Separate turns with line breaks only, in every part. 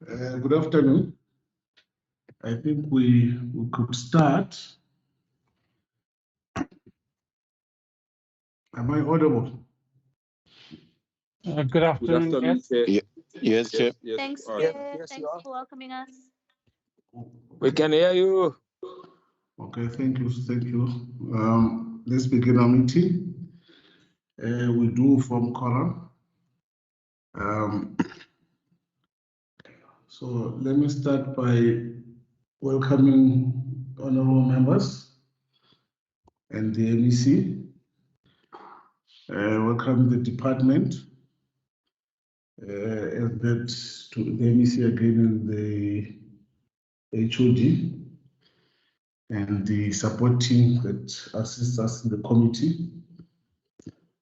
Good afternoon. I think we could start. Am I audible?
Good afternoon. Yes.
Yes, Chair.
Thanks,
Yes,
Chair. Thanks for welcoming us.
we can hear you.
Okay, thank you. Thank you. Let's begin our meeting. We do form quorum. So let me start by welcoming honorable members and the MEC. Welcome the department, and that to the MEC again and the HOD and the support team that assists us in the committee.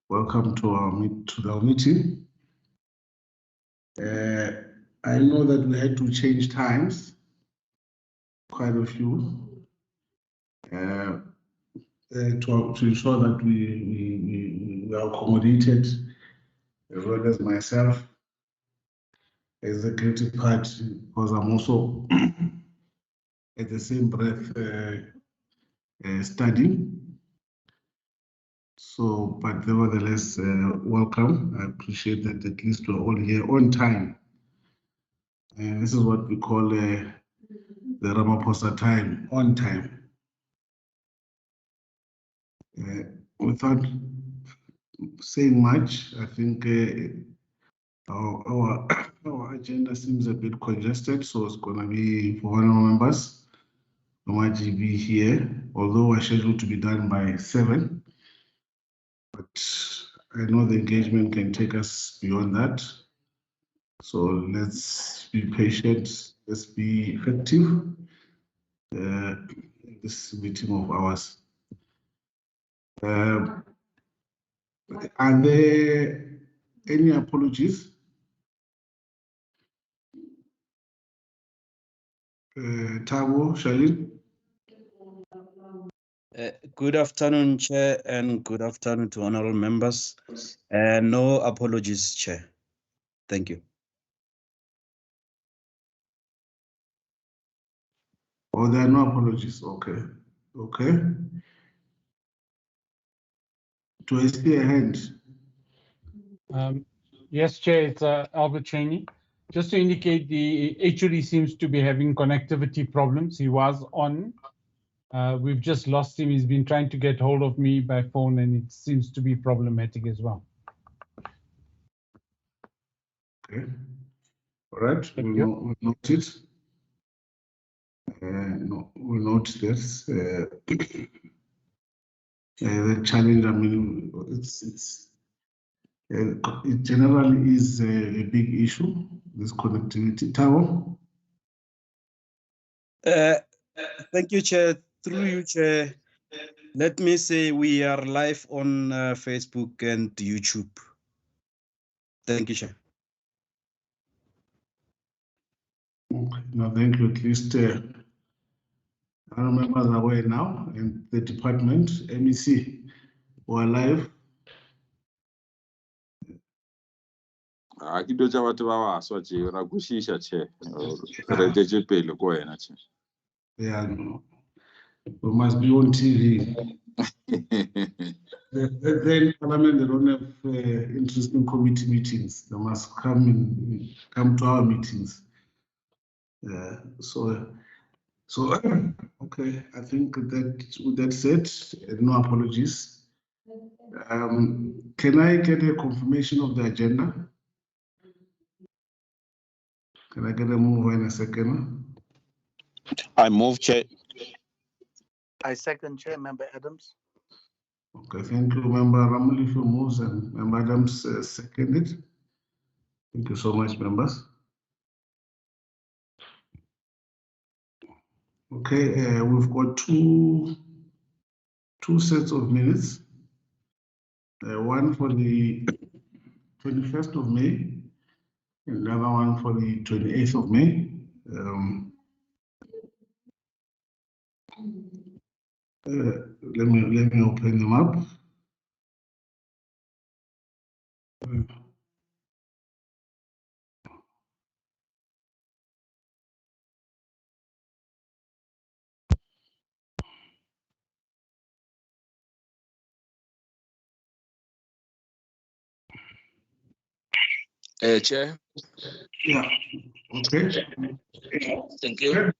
Welcome to our meeting. I know that we had to change times, quite a few, to ensure that we are accommodated, as well as myself, executive party, because I'm also at the same breath studying. So, but nevertheless, welcome. I appreciate that at least we're all here on time. And this is what we call the Ramaphosa time, on time. Without saying much, I think our agenda seems a bit congested, so it's going to be for honorable members. Might be here, although we're scheduled to be done by 7. But I know the engagement can take us beyond that. So let's be patient, let's be effective in this meeting of ours. Are there any apologies? Tabo, Shalin?
Good afternoon, Chair, and good afternoon to honorable members. No apologies, Chair. Thank you.
Oh, there are no apologies. Okay. Okay. Do I see a hand?
Yes, Chair, it's Albert Cheney. Just to indicate, the HOD seems to be having connectivity problems. He was on. We've just lost him. He's been trying to get hold of me by phone, and it seems to be problematic as well.
Okay. All right. We'll note it. No, we'll note this. The challenge, I mean, it generally is a big issue, this connectivity. Tao?
Thank you, Chair. Through you, Chair, let me say we are live on Facebook and YouTube. Thank you, Chair.
Okay. No, thank you. At least our members are aware now, and the department, MEC, we're live.
Ke tlo batho ba baswa tje ra kwishisha tje re tetse pele ko wena tje.
Yeah, no. We must be on TV. Then Parliament, they don't have interesting committee meetings. They must come to our meetings. So okay. I think that with that said, no apologies. Can I get a confirmation of the agenda? Can I get a move in a second?
I move, Chair.
I second, Chair. Member Adams.
Okay, thank you, Member Ramalife moves and Member Adams seconded. Thank you so much, members. Okay, we've got two sets of minutes. One for the 21st of May, and another one for the 28th of May. Let me open them up.
Chair.
Yeah. Okay.
Thank you.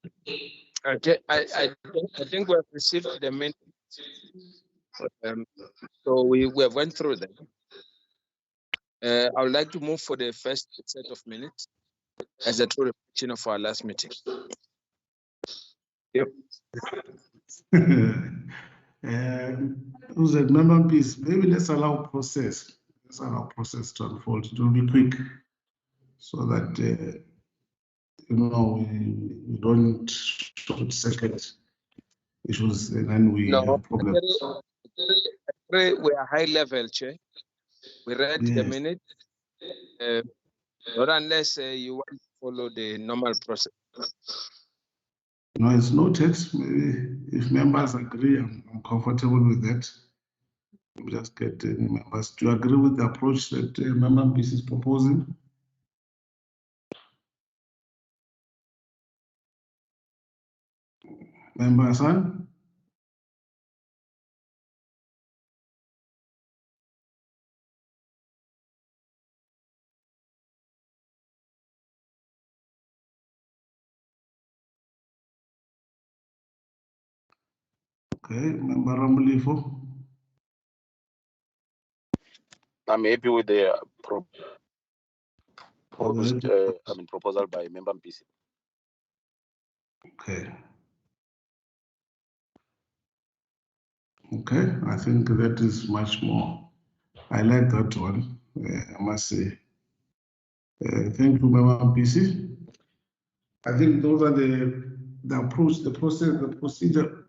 Okay, I think we have received the minutes. So we have went through them. I would like to move for the first set of minutes as a true reflection of our last meeting. Yep.
Who's that member piece? Maybe let's allow process. Let's allow process to unfold. It will be quick, so that we don't short circuit issues, and then we
No,
have problems.
we are high level, Chair. We read the
Yes.
minute. Not unless you want to follow the normal process.
No, it's noted. Maybe if members agree, I'm comfortable with that. We'll just get members to agree with the approach that member piece is proposing. Member Hassan? Okay, Member Ramulifo?
I'm happy with the proposal by Member MPC.
Okay. Okay, I think that is much more. I like that one, I must say. Thank you, Member MPC. I think those are the approach, the process, the procedure,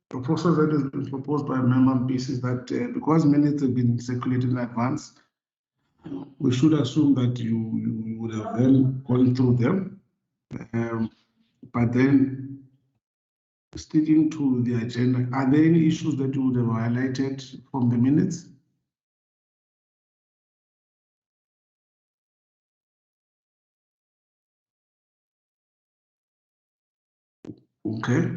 the process that has been proposed by Member MPC is that because minutes have been circulated in advance, we should assume that you would have then gone through them. But then sticking to the agenda, are there any issues that you would have highlighted from the minutes? Okay.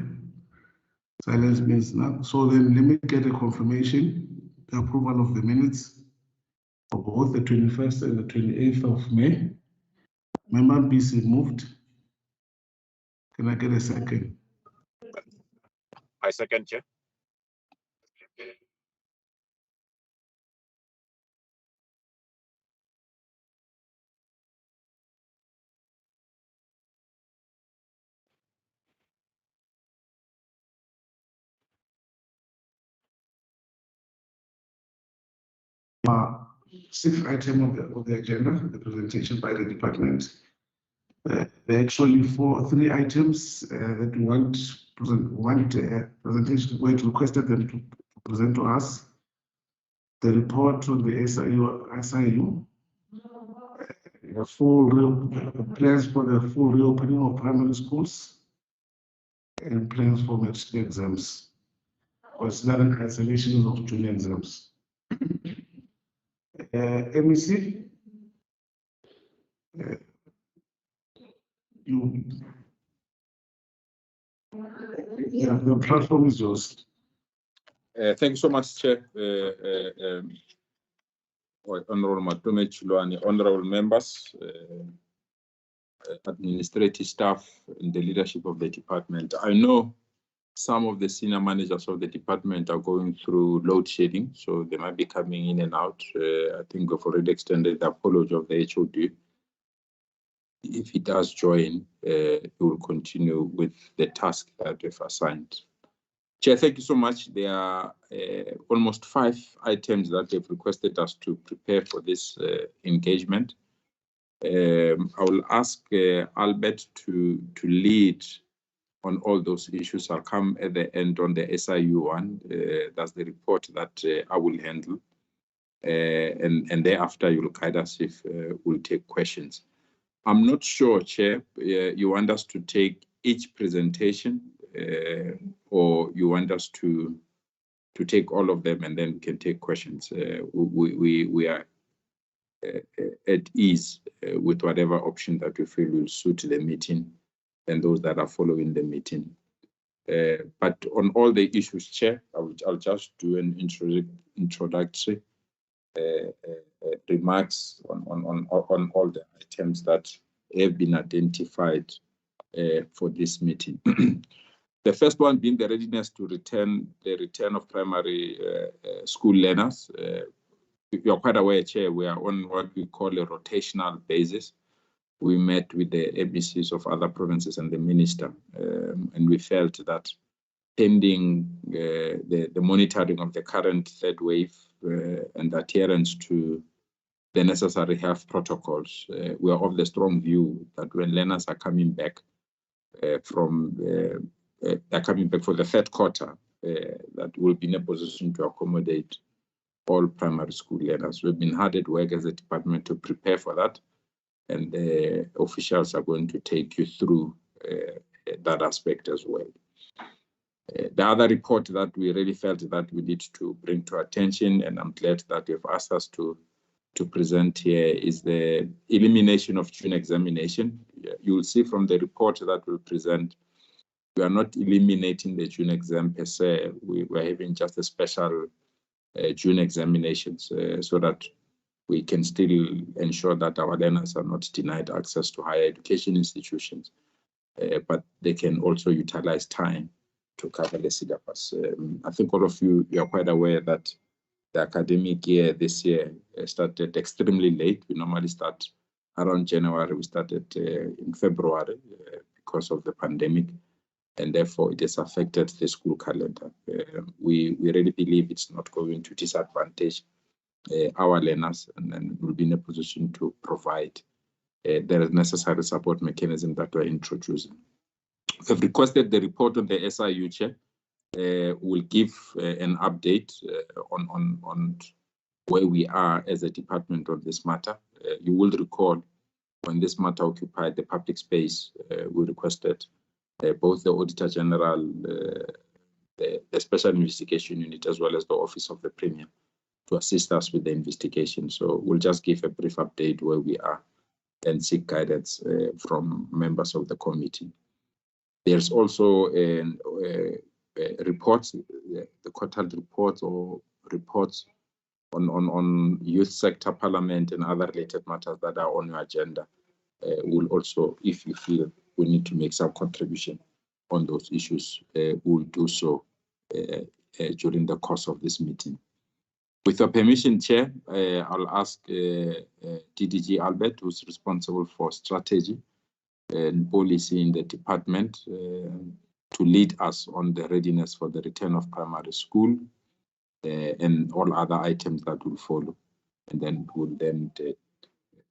Silence means none. So then let me get a confirmation, the approval of the minutes for both the 21st and the 28th of May. Member BC moved. Can I get a second?
I second, Chair.
Sixth item of the agenda, the presentation by the department. There are actually three items that we want presentation. We requested them to present to us. The report on the SIU, plans for the full reopening of primary schools, and plans for matric exams, considering cancellations of junior exams. MEC, the platform is yours.
Thank you so much, Chair. Honorable Matome Chulwani, honorable members, administrative staff, and the leadership of the department. I know some of the senior managers of the department are going through load shedding, so they might be coming in and out. I think we've already extended the apology of the HOD. If he does join, he will continue with the task that we've assigned. Chair, thank you so much. There are almost 5 items that they've requested us to prepare for this engagement. I will ask Albert to lead on all those issues. I'll come at the end on the SIU one. That's the report that I will handle. And thereafter, you'll guide us if we'll take questions. I'm not sure, Chair, you want us to take each presentation or you want us to take all of them and then we can take questions. We are at ease with whatever option that we feel will suit the meeting and those that are following the meeting. But on all the issues, Chair, I'll just do an introductory remarks on all the items that have been identified for this meeting. The first one being the readiness to return of primary school learners. You are quite aware, Chair, we are on what we call a rotational basis. We met with the ABCs of other provinces and the minister, and we felt that pending the monitoring of the current third wave and adherence to the necessary health protocols, we are of the strong view that when learners are coming back for the third quarter, that we'll be in a position to accommodate all primary school learners. We've been hard at work as a department to prepare for that, and the officials are going to take you through that aspect as well. The other report that we really felt that we need to bring to attention, and I'm glad that you've asked us to present here, is the elimination of June examination. You will see from the report that we'll present, we are not eliminating the June exam per se. We're having just a special June examinations so that we can still ensure that our learners are not denied access to higher education institutions, but they can also utilize time to cover the syllabus. I think all of you are quite aware that the academic year this year started extremely late. We normally start around January. We started in February because of the pandemic, and therefore it has affected the school calendar. We really believe it's not going to disadvantage our learners, and then we'll be in a position to provide the necessary support mechanism that we're introducing. We've requested the report on the SIU, Chair. We'll give an update on where we are as a department on this matter. You will recall when this matter occupied the public space, we requested both the Auditor General, the Special Investigation Unit, as well as the Office of the Premier to assist us with the investigation. So we'll just give a brief update where we are and seek guidance from members of the committee. There's also reports, the quarterly reports or reports on youth sector, parliament, and other related matters that are on your agenda. We'll also, if you feel we need to make some contribution on those issues, we'll do so during the course of this meeting. With your permission, Chair, I'll ask DDG Albert, who's responsible for strategy and policy in the department, to lead us on the readiness for the return of primary school and all other items that will follow. And then we'll then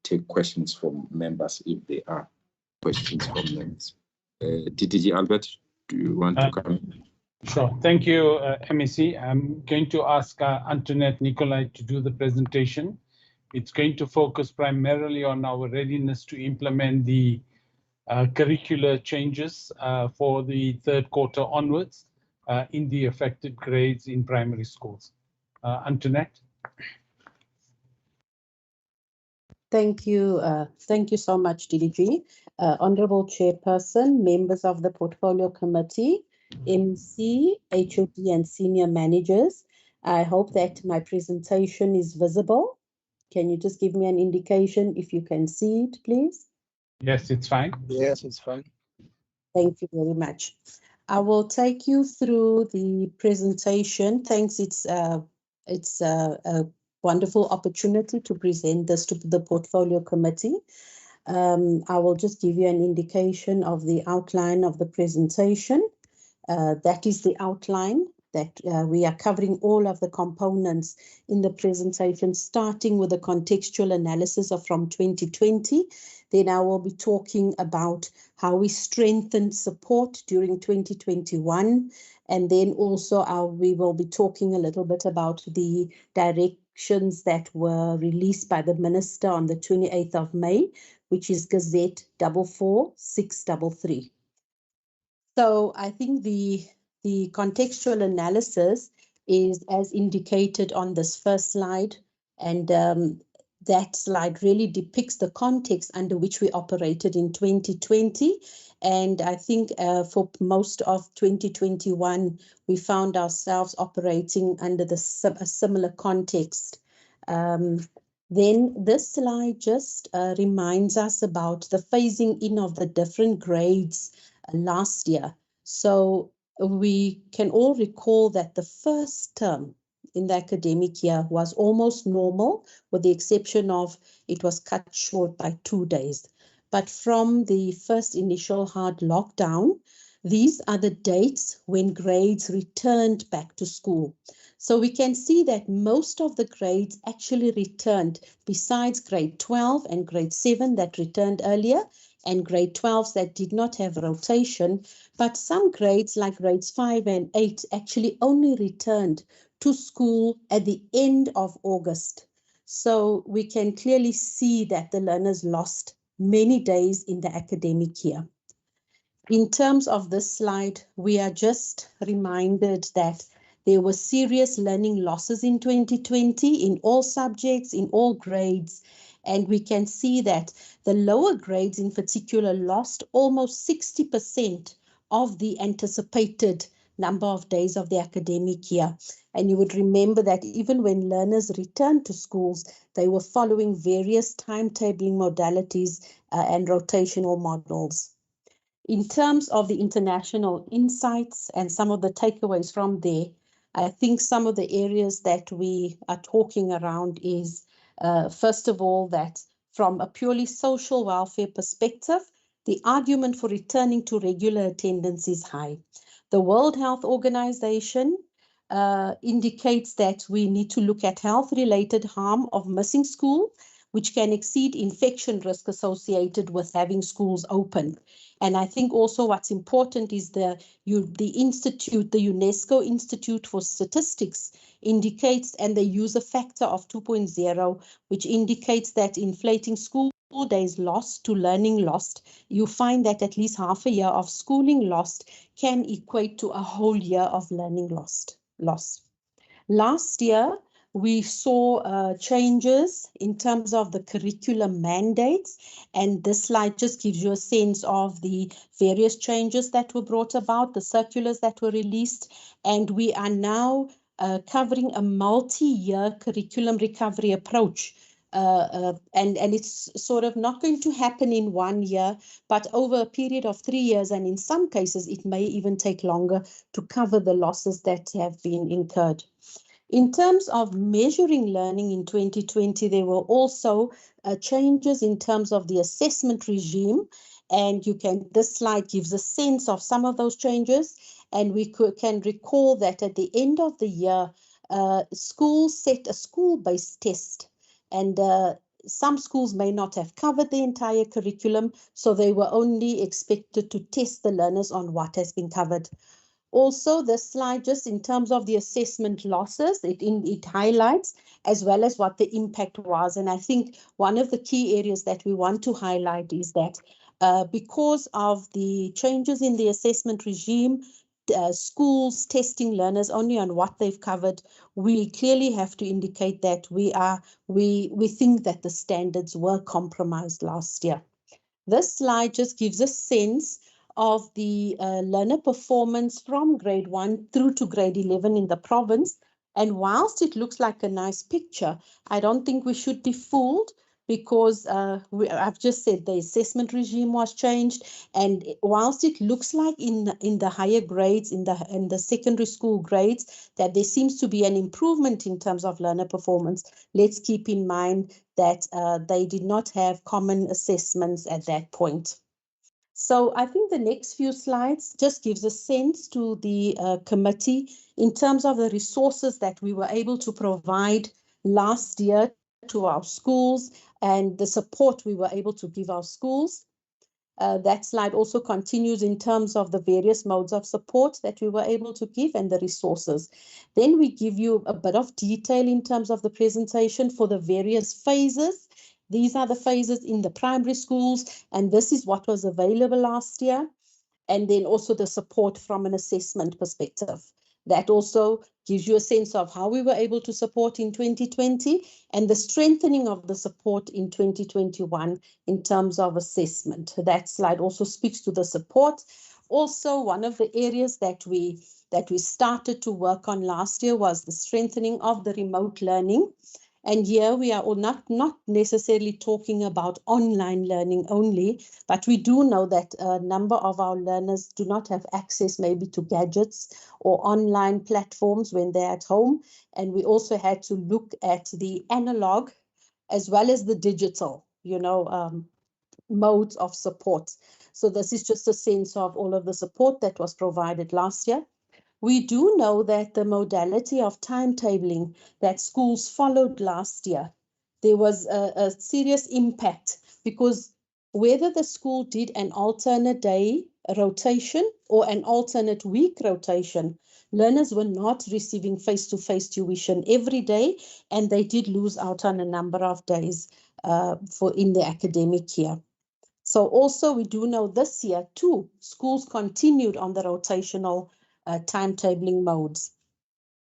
take questions from members if there are questions from members. DDG Albert, do you want to come in?
Sure. Thank you, MEC. I'm going to ask Antoinette Nicolai to do the presentation. It's going to focus primarily on our readiness to implement the curricular changes for the third quarter onwards in the affected grades in primary schools. Antoinette.
Thank you. Thank you so much, DDG. Honorable Chairperson, members of the Portfolio Committee, MC, HOD, and senior managers. I hope that my presentation is visible. Can you just give me an indication if you can see it, please?
Yes, it's fine.
Yes, it's fine.
Thank you very much. I will take you through the presentation. Thanks. It's a wonderful opportunity to present this to the Portfolio Committee. I will just give you an indication of the outline of the presentation. That is the outline that we are covering all of the components in the presentation, starting with the contextual analysis of from 2020. Then I will be talking about how we strengthened support during 2021. And then also we will be talking a little bit about the directions that were released by the Minister on the 28th of May, which is Gazette 44633. So I think the contextual analysis is as indicated on this first slide, and that slide really depicts the context under which we operated in 2020. And I think for most of 2021, we found ourselves operating under a similar context Then this slide just reminds us about the phasing in of the different grades last year. So we can all recall that the first term in the academic year was almost normal, with the exception of it was cut short by 2 days. But from the first initial hard lockdown, these are the dates when grades returned back to school. So we can see that most of the grades actually returned, besides grade 12 and grade 7 that returned earlier, and grade 12s that did not have rotation. But some grades like grades 5 and 8 actually only returned to school at the end of August. So we can clearly see that the learners lost many days in the academic year. In terms of this slide, we are just reminded that there were serious learning losses in 2020 in all subjects, in all grades, and we can see that the lower grades in particular lost almost 60% of the anticipated number of days of the academic year. And you would remember that even when learners returned to schools, they were following various timetabling modalities and rotational models. In terms of the international insights and some of the takeaways from there, I think some of the areas that we are talking around is, first of all, that from a purely social welfare perspective, the argument for returning to regular attendance is high. The World Health Organization indicates that we need to look at health-related harm of missing school, which can exceed infection risk associated with having schools open. And I think also what's important is the institute, the UNESCO Institute for Statistics indicates, and they use a factor of 2.0, which indicates that inflating school days lost to learning lost, you find that at least half a year of schooling lost can equate to a whole year of learning lost. Last year, we saw changes in terms of the curriculum mandates, and this slide just gives you a sense of the various changes that were brought about, the circulars that were released, and we are now covering a multi-year curriculum recovery approach. And it's sort of not going to happen in 1 year, but over a period of 3 years, and in some cases, it may even take longer to cover the losses that have been incurred. In terms of measuring learning in 2020, there were also changes in terms of the assessment regime, and this slide gives a sense of some of those changes, and we can recall that at the end of the year, schools set a school-based test, and some schools may not have covered the entire curriculum, so they were only expected to test the learners on what has been covered. Also, this slide, just in terms of the assessment losses, it highlights as well as what the impact was. And I think one of the key areas that we want to highlight is that because of the changes in the assessment regime, schools testing learners only on what they've covered, we clearly have to indicate that we think that the standards were compromised last year. This slide just gives a sense of the learner performance from grade 1 through to grade 11 in the province. And whilst it looks like a nice picture, I don't think we should be fooled, because I've just said the assessment regime was changed. And whilst it looks like in the higher grades, in the secondary school grades, that there seems to be an improvement in terms of learner performance, let's keep in mind that they did not have common assessments at that point. So I think the next few slides just gives a sense to the committee in terms of the resources that we were able to provide last year to our schools and the support we were able to give our schools. That slide also continues in terms of the various modes of support that we were able to give and the resources. Then we give you a bit of detail in terms of the presentation for the various phases. These are the phases in the primary schools, and this is what was available last year. And then also the support from an assessment perspective. That also gives you a sense of how we were able to support in 2020 and the strengthening of the support in 2021 in terms of assessment. That slide also speaks to the support. Also, one of the areas that we started to work on last year was the strengthening of the remote learning. And here we are not necessarily talking about online learning only, but we do know that a number of our learners do not have access maybe to gadgets or online platforms when they're at home. And we also had to look at the analog as well as the digital, modes of support. So this is just a sense of all of the support that was provided last year. We do know that the modality of timetabling that schools followed last year, there was a serious impact, because whether the school did an alternate day rotation or an alternate week rotation, learners were not receiving face-to-face tuition every day, and they did lose out on a number of days in the academic year. So also we do know this year too, schools continued on the rotational timetabling modes.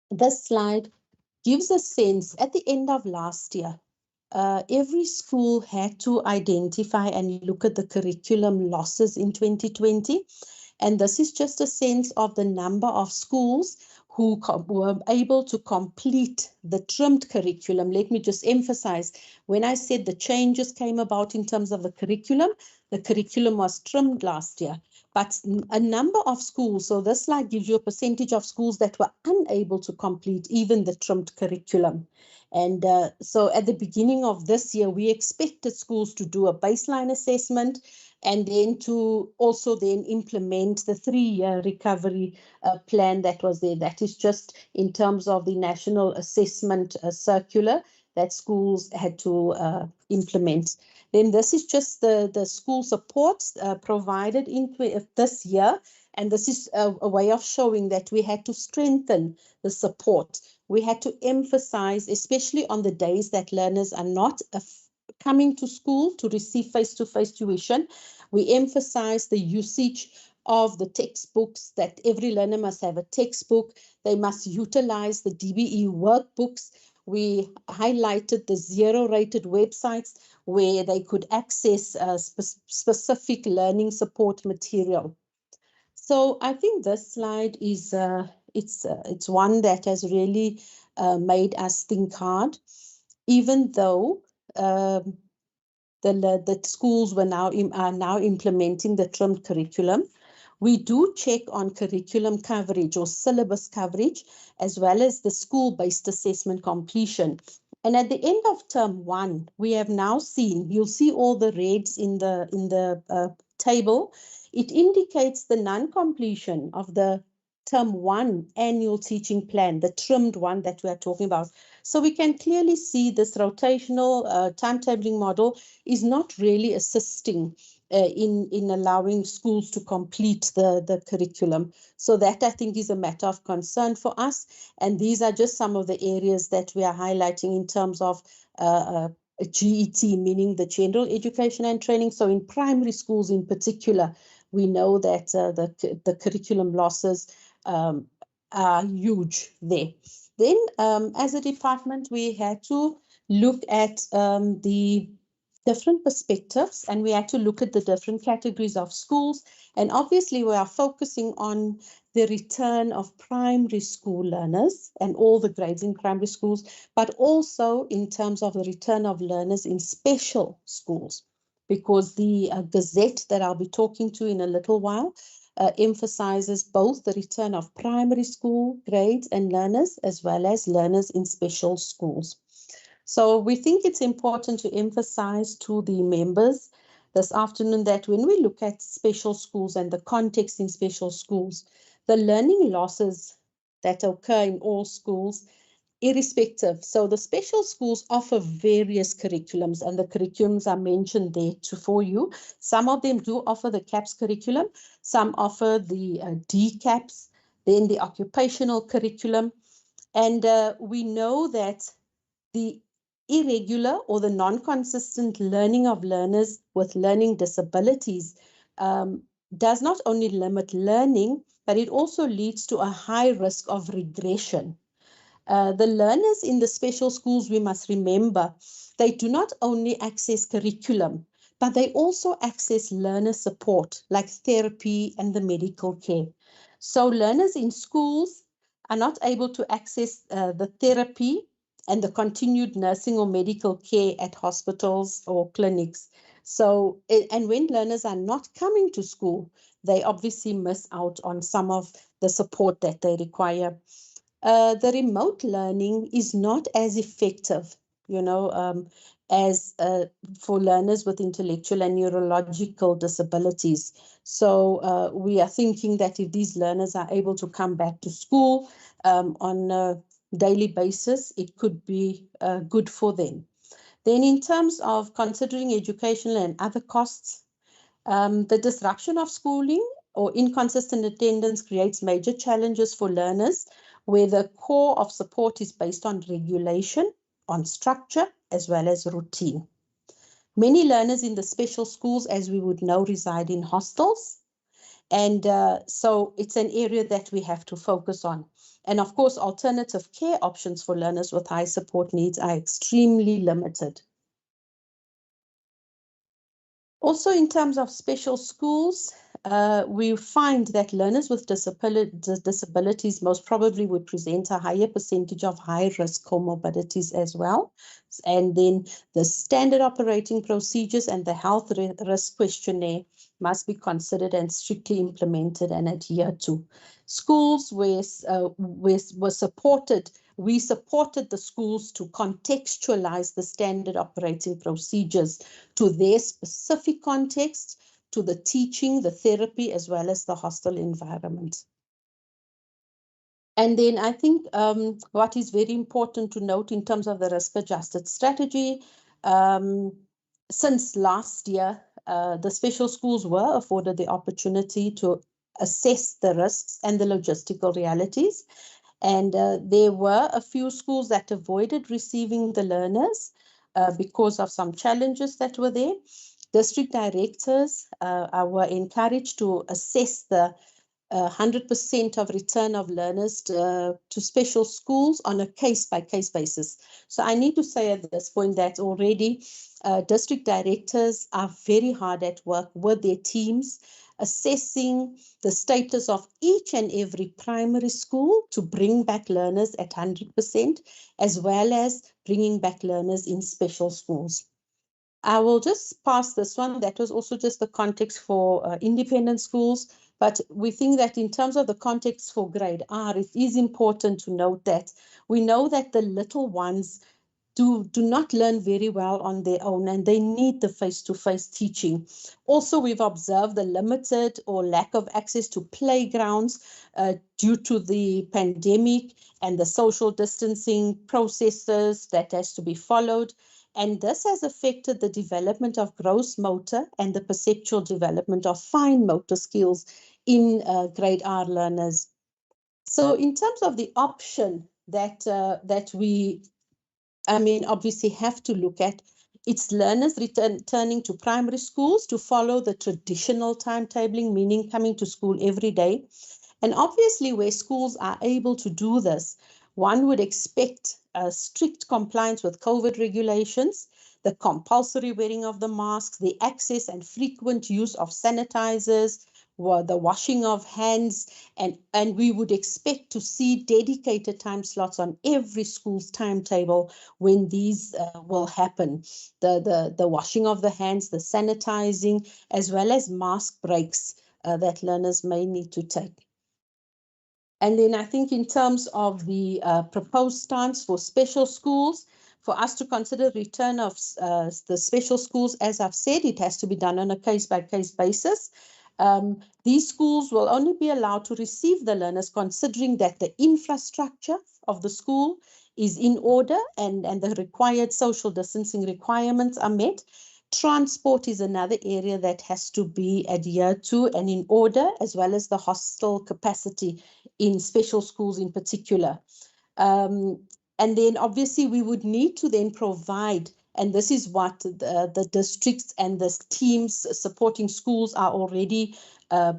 This slide gives a sense at the end of last year, every school had to identify and look at the curriculum losses in 2020. And this is just a sense of the number of schools who were able to complete the trimmed curriculum. Let me just emphasize, when I said the changes came about in terms of the curriculum was trimmed last year. But a number of schools, so this slide gives you a percentage of schools that were unable to complete even the trimmed curriculum. And so at the beginning of this year, we expected schools to do a baseline assessment and then to also then implement the 3-year recovery plan that was there. That is just in terms of the national assessment circular that schools had to implement. Then this is just the school support provided in this year. And this is a way of showing that we had to strengthen the support. We had to emphasize, especially on the days that learners are not coming to school to receive face-to-face tuition, we emphasize the usage of the textbooks, that every learner must have a textbook. They must utilize the DBE workbooks. We highlighted the zero-rated websites where they could access specific learning support material. So I think this slide is it's one that has really made us think hard, even though the schools are now implementing the trimmed curriculum. We do check on curriculum coverage or syllabus coverage, as well as the school-based assessment completion. And at the end of term 1, we have now seen, you'll see all the reds in the table. It indicates the non-completion of the term 1 annual teaching plan, the trimmed one that we are talking about. So we can clearly see this rotational timetabling model is not really assisting in allowing schools to complete the curriculum. So that, I think, is a matter of concern for us. And these are just some of the areas that we are highlighting in terms of GET, meaning the general education and training. So in primary schools in particular, we know that the curriculum losses are huge there. Then as a department, we had to look at the different perspectives, and we had to look at the different categories of schools. And obviously we are focusing on the return of primary school learners and all the grades in primary schools, but also in terms of the return of learners in special schools, because the Gazette that I'll be talking to in a little while emphasizes both the return of primary school grades and learners, as well as learners in special schools. So we think it's important to emphasize to the members this afternoon that when we look at special schools and the context in special schools, the learning losses that occur in all schools, irrespective. So the special schools offer various curriculums, and the curriculums are mentioned there for you. Some of them do offer the CAPS curriculum, some offer the DCAPS, then the occupational curriculum. And we know that the irregular or the non-consistent learning of learners with learning disabilities does not only limit learning, but it also leads to a high risk of regression. The learners in the special schools, we must remember, they do not only access curriculum, but they also access learner support like therapy and the medical care. So learners in schools are not able to access the therapy and the continued nursing or medical care at hospitals or clinics. So, and when learners are not coming to school, they obviously miss out on some of the support that they require. The remote learning is not as effective, as for learners with intellectual and neurological disabilities. So we are thinking that if these learners are able to come back to school on a daily basis, it could be good for them. Then in terms of considering educational and other costs, the disruption of schooling or inconsistent attendance creates major challenges for learners where the core of support is based on regulation, on structure, as well as routine. Many learners in the special schools, as we would know, reside in hostels. And so it's an area that we have to focus on. And of course, alternative care options for learners with high support needs are extremely limited. Also, in terms of special schools, we find that learners with disabilities most probably would present a higher percentage of high-risk comorbidities as well. And then the standard operating procedures and the health risk questionnaire must be considered and strictly implemented and adhered to. Schools were supported. We supported the schools to contextualize the standard operating procedures to their specific context, to the teaching, the therapy, as well as the hostel environment. And then I think what is very important to note in terms of the risk-adjusted strategy, since last year, the special schools were afforded the opportunity to assess the risks and the logistical realities. And there were a few schools that avoided receiving the learners because of some challenges that were there. District directors were encouraged to assess the 100% of return of learners to special schools on a case-by-case basis. So I need to say at this point that already district directors are very hard at work with their teams, assessing the status of each and every primary school to bring back learners at 100%, as well as bringing back learners in special schools. I will just pass this one. That was also just the context for independent schools. But we think that in terms of the context for grade R, it is important to note that we know that the little ones do not learn very well on their own, and they need the face-to-face teaching. Also, we've observed the limited or lack of access to playgrounds due to the pandemic and the social distancing processes that has to be followed. And this has affected the development of gross motor and the perceptual development of fine motor skills in grade R learners. So in terms of the option that we obviously have to look at, it's learners returning to primary schools to follow the traditional timetabling, meaning coming to school every day. And obviously where schools are able to do this, one would expect strict compliance with COVID regulations, the compulsory wearing of the masks, the access and frequent use of sanitizers, the washing of hands, and we would expect to see dedicated time slots on every school's timetable when these will happen. The washing of the hands, the sanitizing, as well as mask breaks that learners may need to take. And then I think in terms of the proposed stance for special schools, for us to consider return of the special schools, as I've said, it has to be done on a case-by-case basis. These schools will only be allowed to receive the learners considering that the infrastructure of the school is in order and the required social distancing requirements are met. Transport is another area that has to be adhered to and in order, as well as the hostel capacity in special schools in particular. And then obviously we would need to then provide, and this is what the districts and the teams supporting schools are already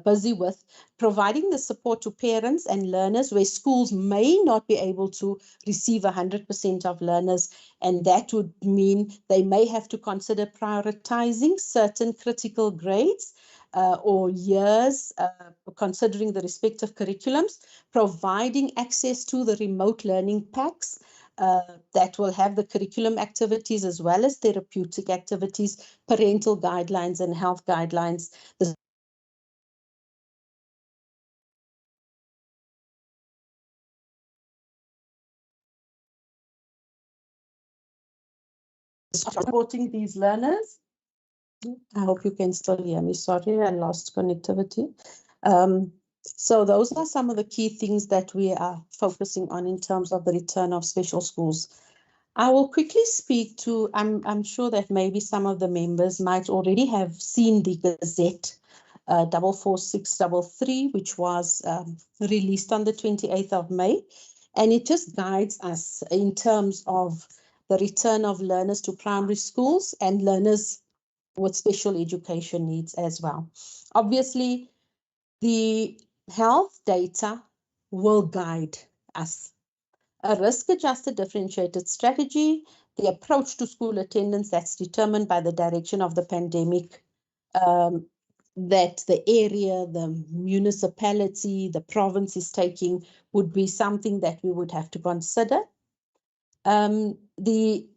busy with, providing the support to parents and learners where schools may not be able to receive 100% of learners. And that would mean they may have to consider prioritizing certain critical grades or years, considering the respective curriculums, providing access to the remote learning packs, that will have the curriculum activities as well as therapeutic activities, parental guidelines and health guidelines. The supporting these learners. I hope you can still hear me. Sorry, I lost connectivity. So those are some of the key things that we are focusing on in terms of the return of special schools. I will quickly speak to, I'm sure that maybe some of the members might already have seen the Gazette 44633, which was released on the 28th of May. And it just guides us in terms of the return of learners to primary schools and learners with special education needs as well. Obviously, the health data will guide us. A risk-adjusted differentiated strategy, the approach to school attendance that's determined by the direction of the pandemic, that the area, the municipality, the province is taking would be something that we would have to consider. The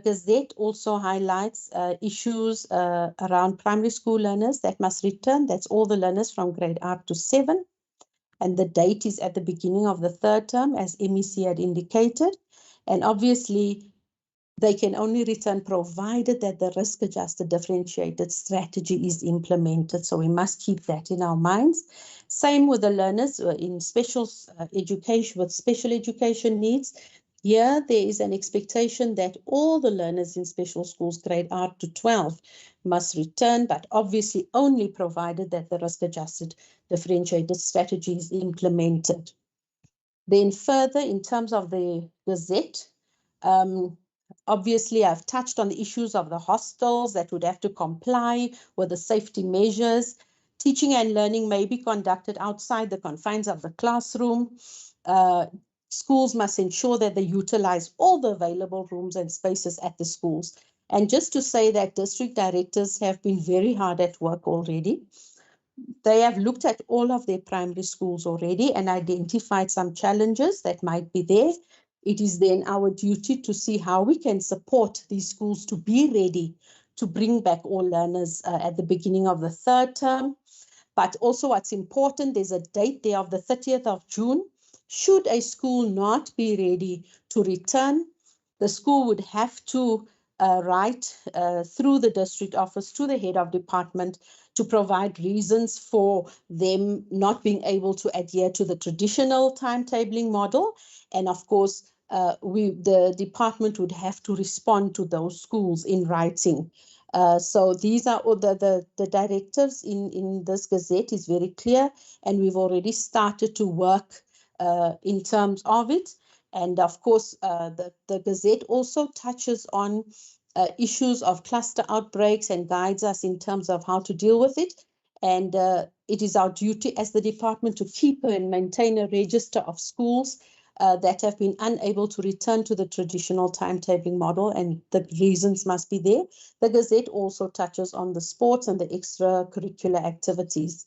Gazette also highlights issues around primary school learners that must return. That's all the learners from grade up to 7. And the date is at the beginning of the 3rd term, as MEC had indicated. And obviously, they can only return provided that the risk-adjusted differentiated strategy is implemented. So we must keep that in our minds. Same with the learners in special education, with special education needs. Here, there is an expectation that all the learners in special schools grade up to 12 must return, but obviously only provided that the risk-adjusted differentiated strategy is implemented. Then further, in terms of the Gazette, obviously I've touched on the issues of the hostels that would have to comply with the safety measures. Teaching and learning may be conducted outside the confines of the classroom. Schools must ensure that they utilize all the available rooms and spaces at the schools. And just to say that district directors have been very hard at work already. They have looked at all of their primary schools already and identified some challenges that might be there. It is then our duty to see how we can support these schools to be ready to bring back all learners at the beginning of the 3rd term. But also what's important, there's a date there of the 30th of June. Should a school not be ready to return, the school would have to write through the district office to the head of department to provide reasons for them not being able to adhere to the traditional timetabling model. And of course, the department would have to respond to those schools in writing. So these are all the directives in this Gazette is very clear, and we've already started to work in terms of it. And of course, the Gazette also touches on issues of cluster outbreaks and guides us in terms of how to deal with it. And it is our duty as the department to keep and maintain a register of schools that have been unable to return to the traditional timetabling model, and the reasons must be there. The Gazette also touches on the sports and the extracurricular activities.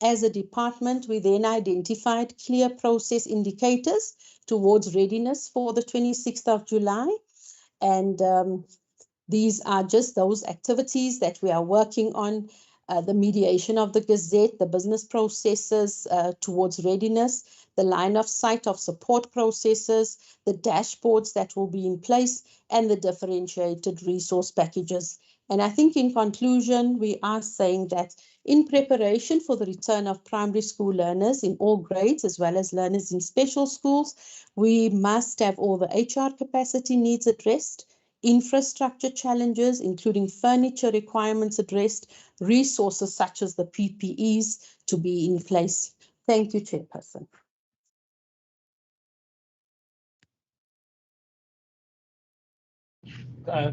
As a department, we then identified clear process indicators towards readiness for the 26th of July. And these are just those activities that we are working on, the mediation of the Gazette, the business processes towards readiness, the line of sight of support processes, the dashboards that will be in place, and the differentiated resource packages. And I think in conclusion, we are saying that in preparation for the return of primary school learners in all grades, as well as learners in special schools, we must have all the HR capacity needs addressed, infrastructure challenges, including furniture requirements addressed, resources such as the PPEs to be in place. Thank you, Chairperson.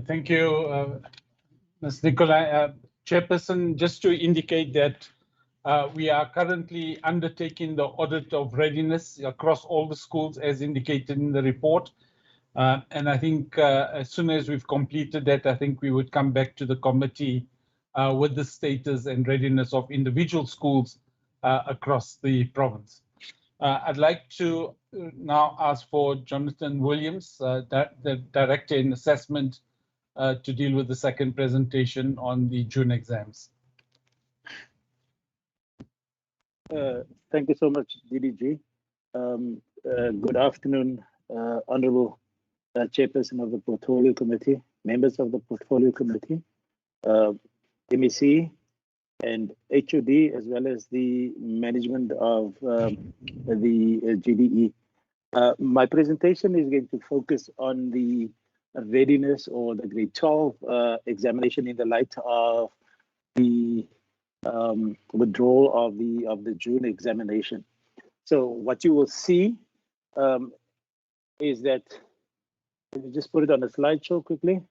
Thank you, Ms. Nicolai. Chairperson, just to indicate that we are currently undertaking the audit of readiness across all the schools as indicated in the report. And I think as soon as we've completed that, I think we would come back to the committee with the status and readiness of individual schools across the province. I'd like to now ask for Jonathan Williams, the Director in Assessment, to deal with the second presentation on the June exams.
Thank you so much, DDG. Good afternoon, Honorable Chairperson of the Portfolio Committee, members of the Portfolio Committee, MEC, and HOD, as well as the management of the GDE. My presentation is going to focus on the readiness or the grade 12 examination in the light of the withdrawal of the June examination. So what you will see is that, let me just put it on a slideshow quickly.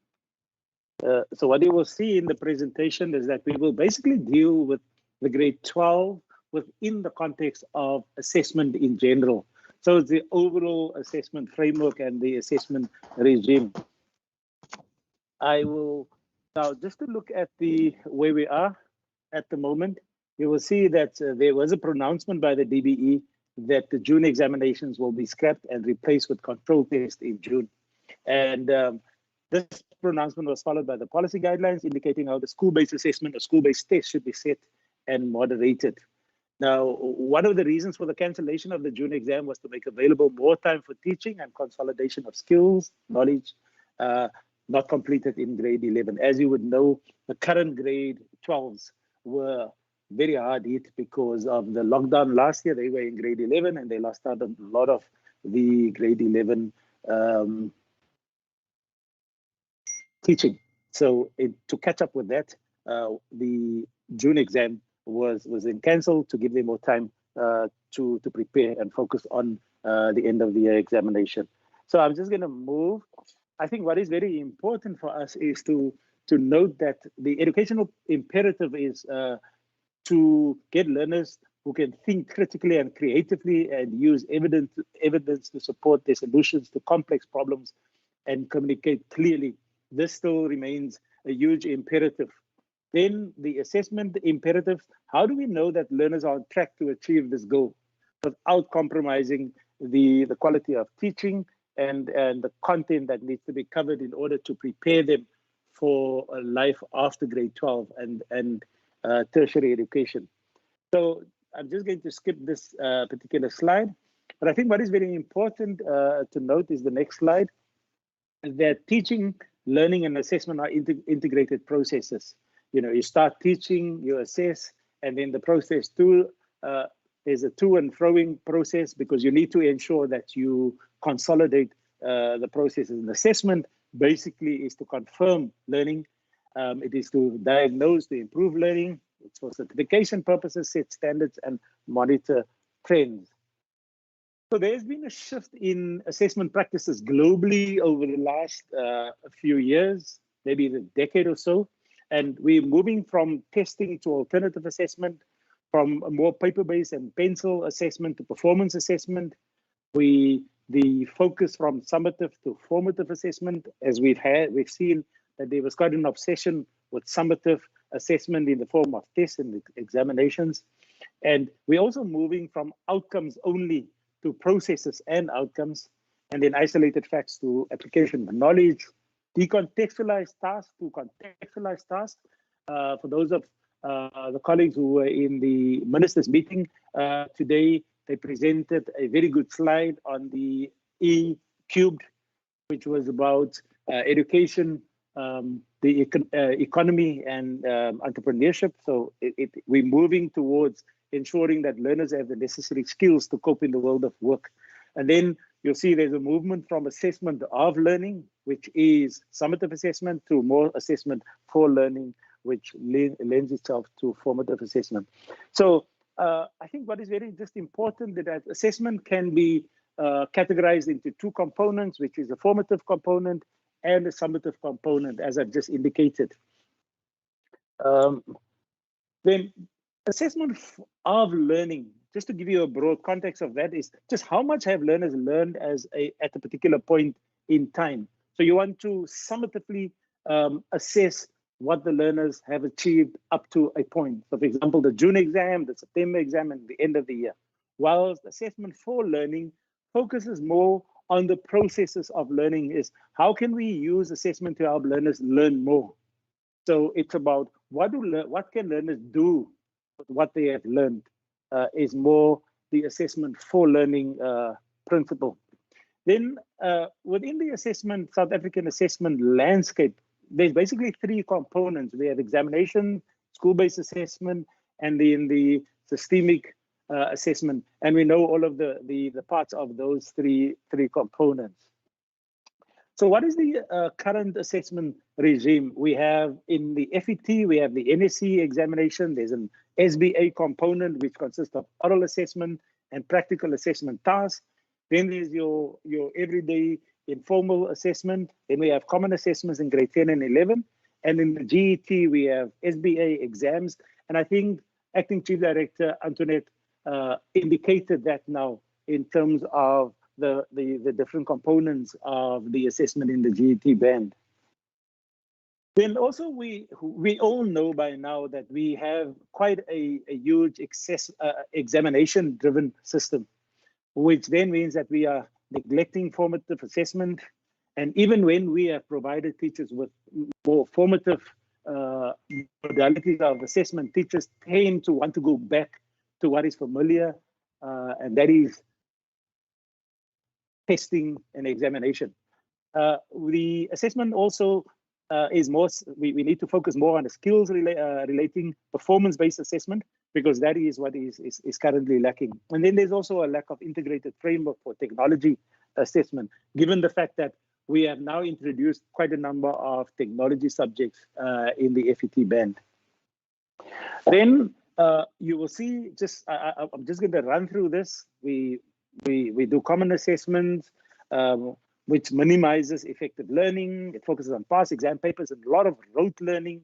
So what you will see in the presentation is that we will basically deal with the grade 12 within the context of assessment in general. So it's the overall assessment framework and the assessment regime. I will now, just to look at where we are at the moment, you will see that there was a pronouncement by the DBE that the June examinations will be scrapped and replaced with control tests in June. And this pronouncement was followed by the policy guidelines indicating how the school-based assessment or school-based test should be set and moderated. Now, one of the reasons for the cancellation of the June exam was to make available more time for teaching and consolidation of skills, knowledge, not completed in grade 11. As you would know, the current grade 12s were very hard hit because of the lockdown last year. They were in grade 11 and they lost out a lot of the grade 11 teaching. So to catch up with that, the June exam was then cancelled to give them more time to prepare and focus on the end of the year examination. So I'm just going to move. I think what is very important for us is to note that the educational imperative is to get learners who can think critically and creatively and use evidence to support their solutions to complex problems and communicate clearly. This still remains a huge imperative. Then the assessment imperative, how do we know that learners are on track to achieve this goal without compromising the quality of teaching and the content that needs to be covered in order to prepare them for a life after grade 12 and tertiary education. So I'm just going to skip this particular slide. But I think what is very important to note is the next slide, that teaching, learning, and assessment are integrated processes. You know, you start teaching, you assess, and then the process too is a to and froing process because you need to ensure that you consolidate the processes. And assessment basically is to confirm learning. It is to diagnose, to improve learning. It's for certification purposes, set standards, and monitor trends. So there's been a shift in assessment practices globally over the last few years, maybe a decade or so. And we're moving from testing to alternative assessment, from a more paper-based and pencil assessment to performance assessment. The focus from summative to formative assessment, as we've seen that there was quite an obsession with summative assessment in the form of tests and examinations. And we're also moving from outcomes only to processes and outcomes, and then isolated facts to application of knowledge, decontextualized tasks to contextualized tasks. For those of the colleagues who were in the ministers' meeting today, they presented a very good slide on the E cubed, which was about education, the economy, and entrepreneurship. So we're moving towards ensuring that learners have the necessary skills to cope in the world of work. And then you'll see there's a movement from assessment of learning, which is summative assessment, to more assessment for learning, which lends itself to formative assessment. So I think what is very just important is that assessment can be categorized into two components, which is a formative component and a summative component, as I've just indicated. Then assessment of learning, just to give you a broad context of that, is just how much have learners learned at a particular point in time. So you want to summatively assess what the learners have achieved up to a point. So for example, the June exam, the September exam, and the end of the year. whilst assessment for learning focuses more on the processes of learning. Is how can we use assessment to help learners learn more? So it's about what can learners do with what they have learned, is more the assessment for learning principle. Then within the South African assessment landscape, there's basically three components. We have examination, school-based assessment, and then the systemic assessment. And we know all of the parts of those three components. So what is the current assessment regime? We have in the FET, we have the NSC examination. There's an SBA component, which consists of oral assessment and practical assessment tasks. Then there's your everyday informal assessment. Then we have common assessments in grade 10 and 11. And in the GET, we have SBA exams. And I think Acting Chief Director Antoinette indicated that now in terms of the different components of the assessment in the GET band. Then also we all know by now that we have quite a huge examination-driven system, which then means that we are neglecting formative assessment. And even when we have provided teachers with more formative modalities of assessment, teachers tend to want to go back to what is familiar, and that is testing and examination. The assessment also is more, we need to focus more on the skills relating performance-based assessment, because that is what is currently lacking. And then there's also a lack of integrated framework for technology assessment, given the fact that we have now introduced quite a number of technology subjects in the FET band. Then you will see, I'm just going to run through this. We do common assessments, which minimizes effective learning. It focuses on past exam papers and a lot of rote learning.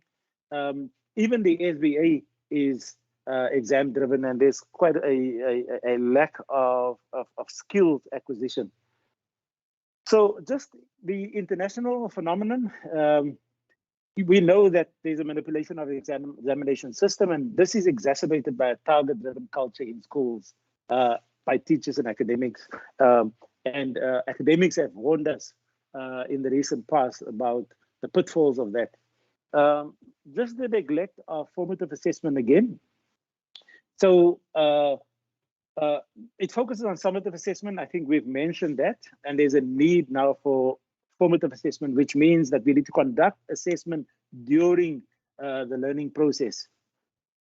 Even the SBA is exam driven, and there's quite a lack of skills acquisition. So just the international phenomenon, we know that there's a manipulation of the examination system, and this is exacerbated by a target-driven culture in schools by teachers and academics. Academics have warned us in the recent past about the pitfalls of that. Just the neglect of formative assessment again. So it focuses on summative assessment. I think we've mentioned that, and there's a need now for formative assessment, which means that we need to conduct assessment during the learning process.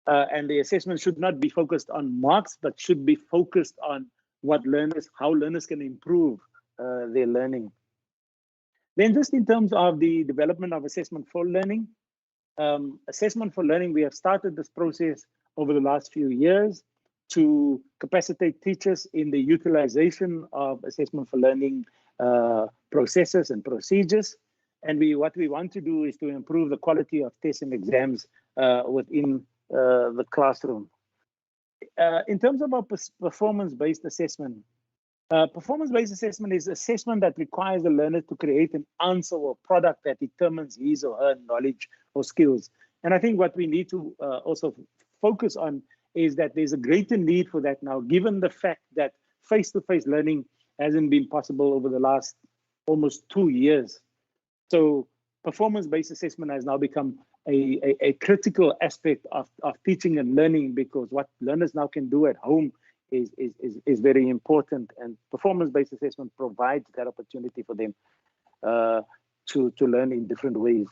And the assessment should not be focused on marks, but should be focused on how learners can improve their learning. Then just in terms of the development of assessment for learning, we have started this process over the last few years to capacitate teachers in the utilization of assessment for learning processes and procedures. And what we want to do is to improve the quality of tests and exams within the classroom. In terms of our performance-based assessment, performance-based assessment is assessment that requires the learner to create an answer or product that determines his or her knowledge or skills. And I think what we need to also focus on is that there's a greater need for that now, given the fact that face-to-face learning hasn't been possible over the last almost 2 years. So performance-based assessment has now become a critical aspect of teaching and learning, because what learners now can do at home is very important, and performance-based assessment provides that opportunity for them to learn in different ways.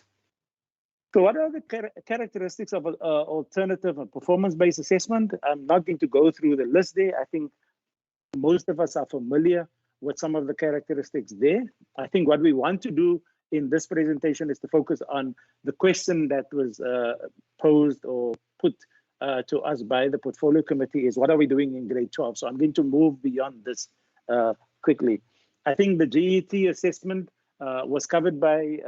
So what are the characteristics of alternative and performance-based assessment? I'm not going to go through the list there. I think most of us are familiar with some of the characteristics there. I think what we want to do in this presentation is to focus on the question that was posed or put to us by the portfolio committee, is what are we doing in grade 12? So I'm going to move beyond this quickly. I think the GET assessment was covered by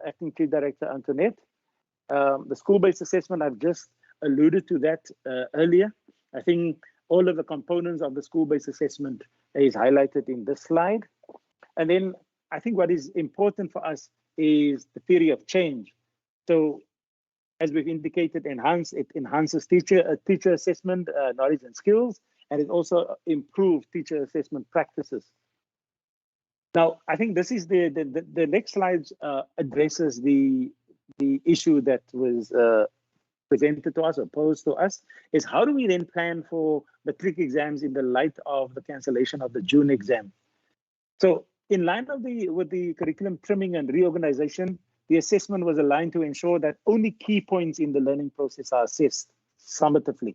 Acting Chief Director Antoinette. The school-based assessment, I've just alluded to that earlier. I think all of the components of the school-based assessment is highlighted in this slide. And then I think what is important for us is the theory of change. So as we've indicated, it enhances teacher assessment, knowledge and skills, and it also improved teacher assessment practices. Now, I think this is the next slide addresses the issue that was presented to us or posed to us, is how do we then plan for matric exams in the light of the cancellation of the June exam? So in line with the curriculum trimming and reorganization, the assessment was aligned to ensure that only key points in the learning process are assessed summatively,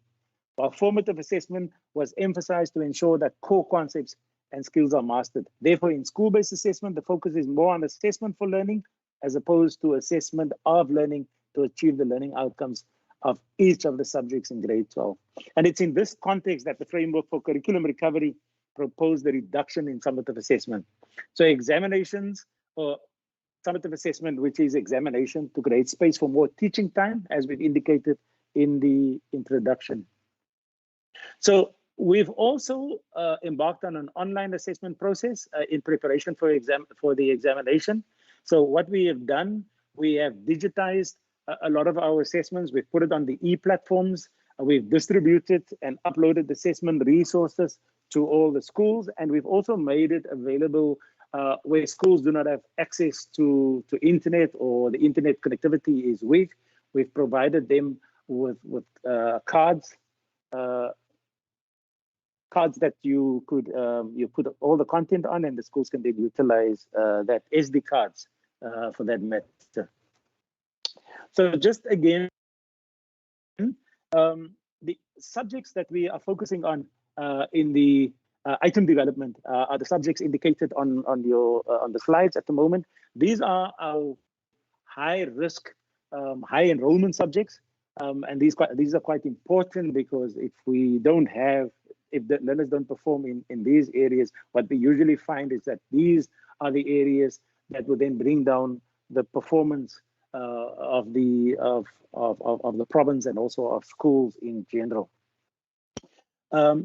while formative assessment was emphasized to ensure that core concepts and skills are mastered. Therefore, in school-based assessment, the focus is more on assessment for learning as opposed to assessment of learning to achieve the learning outcomes of each of the subjects in grade 12. And it's in this context that the framework for curriculum recovery proposed the reduction in summative assessment. So examinations or summative assessment, which is examination, to create space for more teaching time, as we've indicated in the introduction. So we've also embarked on an online assessment process in preparation for the examination. So what we have done, we have digitized a lot of our assessments. We've put it on the e-platforms. We've distributed and uploaded assessment resources to all the schools, and we've also made it available where schools do not have access to internet or the internet connectivity is weak. We've provided them with cards that you could you put all the content on, and the schools can then utilize that SD cards for that matter. So just again, the subjects that we are focusing on in the item development are the subjects indicated on the slides at the moment. These are our high risk, high enrollment subjects, and these are quite important, because if the learners don't perform in these areas, what we usually find is that these are the areas that will then bring down the performance of the province and also of schools in general.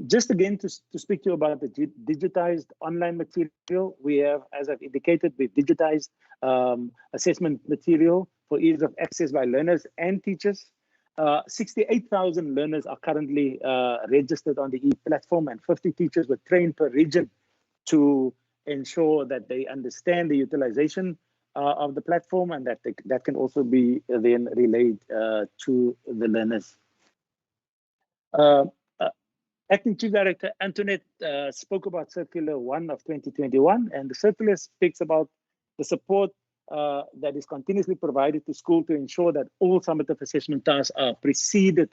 Just again to speak to you about the digitized online material, we have, as I've indicated, we've digitized assessment material for ease of access by learners and teachers. 68,000 learners are currently registered on the e-platform, and 50 teachers were trained per region to ensure that they understand the utilization of the platform, and that can also be then relayed to the learners. Acting Chief Director Antoinette spoke about Circular 1 of 2021, and the circular speaks about the support that is continuously provided to school to ensure that all summative assessment tasks are preceded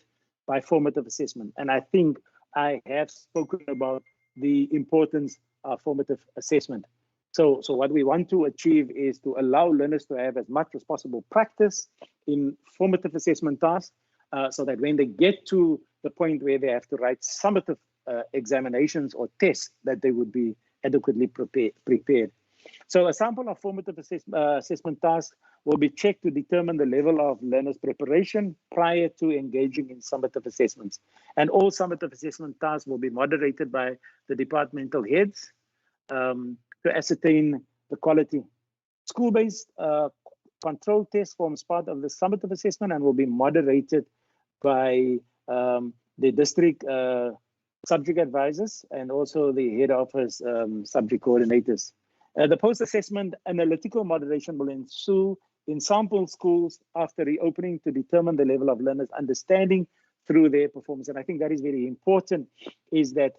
by formative assessment. And I think I have spoken about the importance of formative assessment. So what we want to achieve is to allow learners to have as much as possible practice in formative assessment tasks, so that when they get to the point where they have to write summative examinations or tests, that they would be adequately prepared. So a sample of formative assessment tasks will be checked to determine the level of learners' preparation prior to engaging in summative assessments. And all summative assessment tasks will be moderated by the departmental heads to ascertain the quality. School-based control test forms part of the summative assessment and will be moderated by the district subject advisors and also the head office subject coordinators. The post-assessment analytical moderation will ensue in sample schools after reopening to determine the level of learners' understanding through their performance. And I think that is very important, is that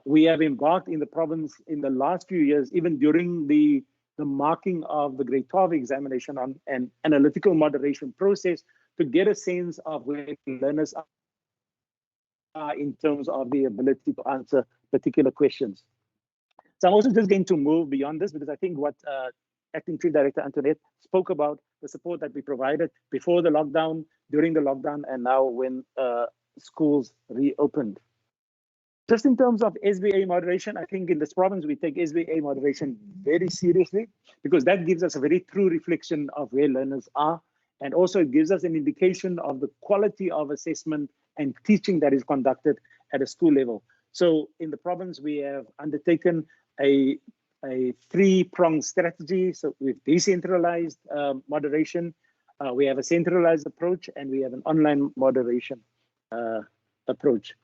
we have embarked in the province in the last few years, even during the marking of the grade 12 examination, on an analytical moderation process to get a sense of where learners are in terms of the ability to answer particular questions. So I'm also just going to move beyond this, because I think what Acting Chief Director Antoinette spoke about, the support that we provided before the lockdown, during the lockdown, and now when schools reopened. Just in terms of SBA moderation, I think in this province, we take SBA moderation very seriously, because that gives us a very true reflection of where learners are. And also it gives us an indication of the quality of assessment and teaching that is conducted at a school level. So in the province, we have undertaken a three-pronged strategy. So we've decentralized moderation, we have a centralized approach, and we have an online moderation approach.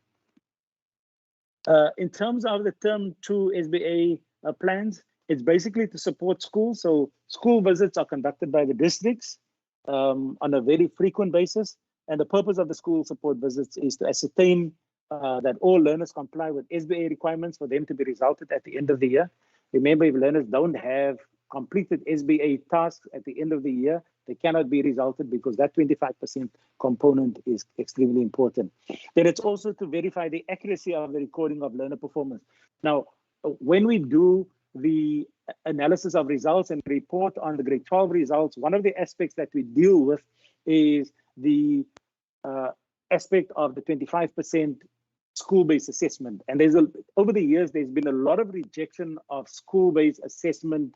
In terms of the Term 2 SBA plans, it's basically to support schools. So school visits are conducted by the districts on a very frequent basis. And the purpose of the school support visits is to ascertain that all learners comply with SBA requirements for them to be resulted at the end of the year. Remember, if learners don't have completed SBA tasks at the end of the year, they cannot be resulted because that 25% component is extremely important. Then it's also to verify the accuracy of the recording of learner performance. Now, when we do the analysis of results and report on the grade 12 results, one of the aspects that we deal with is the aspect of the 25% school-based assessment. And over the years, there's been a lot of rejection of school-based assessment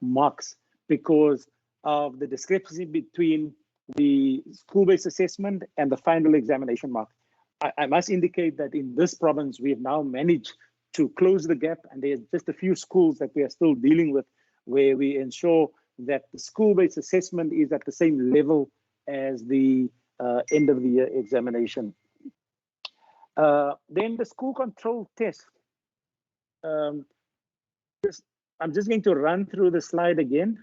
marks because of the discrepancy between the school-based assessment and the final examination mark. I must indicate that in this province, we have now managed to close the gap, and there's just a few schools that we are still dealing with where we ensure that the school-based assessment is at the same level as the end of the year examination. Then the school control test. I'm just going to run through the slide again.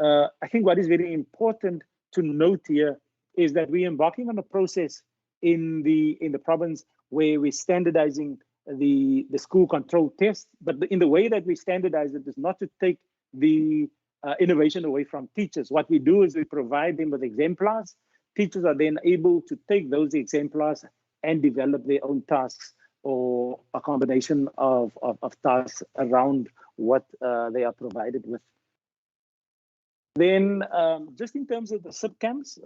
I think what is very important to note here is that we're embarking on a process in the province where we're standardizing the school control test, but in the way that we standardize it is not to take the innovation away from teachers. What we do is we provide them with exemplars. Teachers are then able to take those exemplars and develop their own tasks or a combination of tasks around what they are provided with. Then just in terms of the subcamps,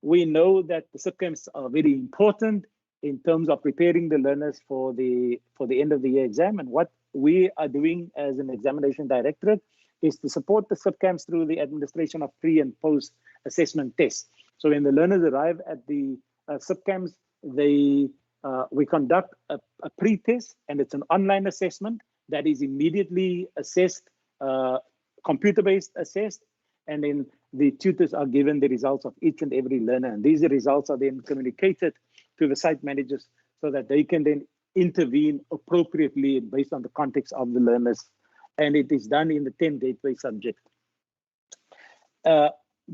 we know that the subcamps are very important in terms of preparing the learners for the end of the year exam. And what we are doing as an examination directorate is to support the subcamps through the administration of pre and post assessment tests. So when the learners arrive at the subcamps, we conduct a pre-test, and it's an online assessment that is immediately assessed, computer-based assessed, and then the tutors are given the results of each and every learner. And these results are then communicated to the site managers so that they can then intervene appropriately based on the context of the learners. And it is done in the 10 gateway subject.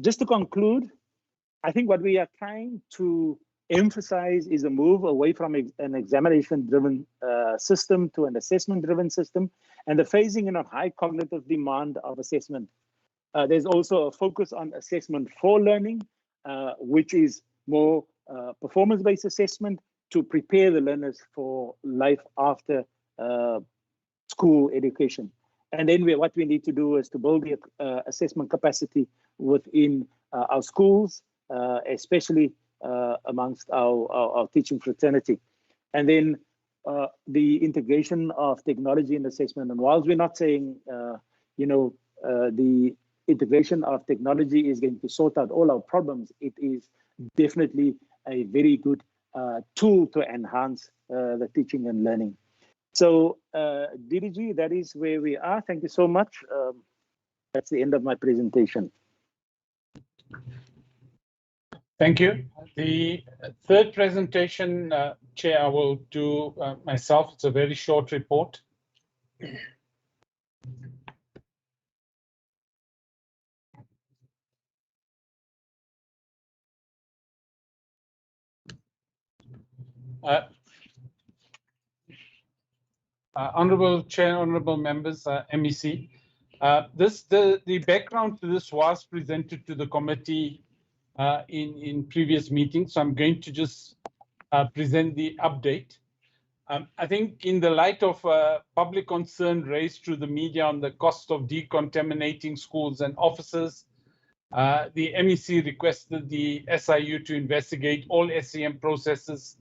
Just to conclude, I think what we are trying to emphasize is a move away from an examination-driven system to an assessment-driven system, and the phasing in of high cognitive demand of assessment. There's also a focus on assessment for learning, which is more performance-based assessment to prepare the learners for life after school education. And then what we need to do is to build the assessment capacity within our schools, especially amongst our teaching fraternity. And then the integration of technology in assessment. And whilst we're not saying, the integration of technology is going to sort out all our problems, it is definitely a very good tool to enhance the teaching and learning. So DDG, that is where we are. Thank you so much. That's the end of my presentation.
Thank you. The third presentation, Chair, I will do myself. It's a very short report. Honorable Chair, honorable members, MEC. The background to this was presented to the committee in previous meetings, so I'm going to just present the update. I think in the light of public concern raised through the media on the cost of decontaminating schools and offices, the MEC requested the SIU to investigate all SEM processes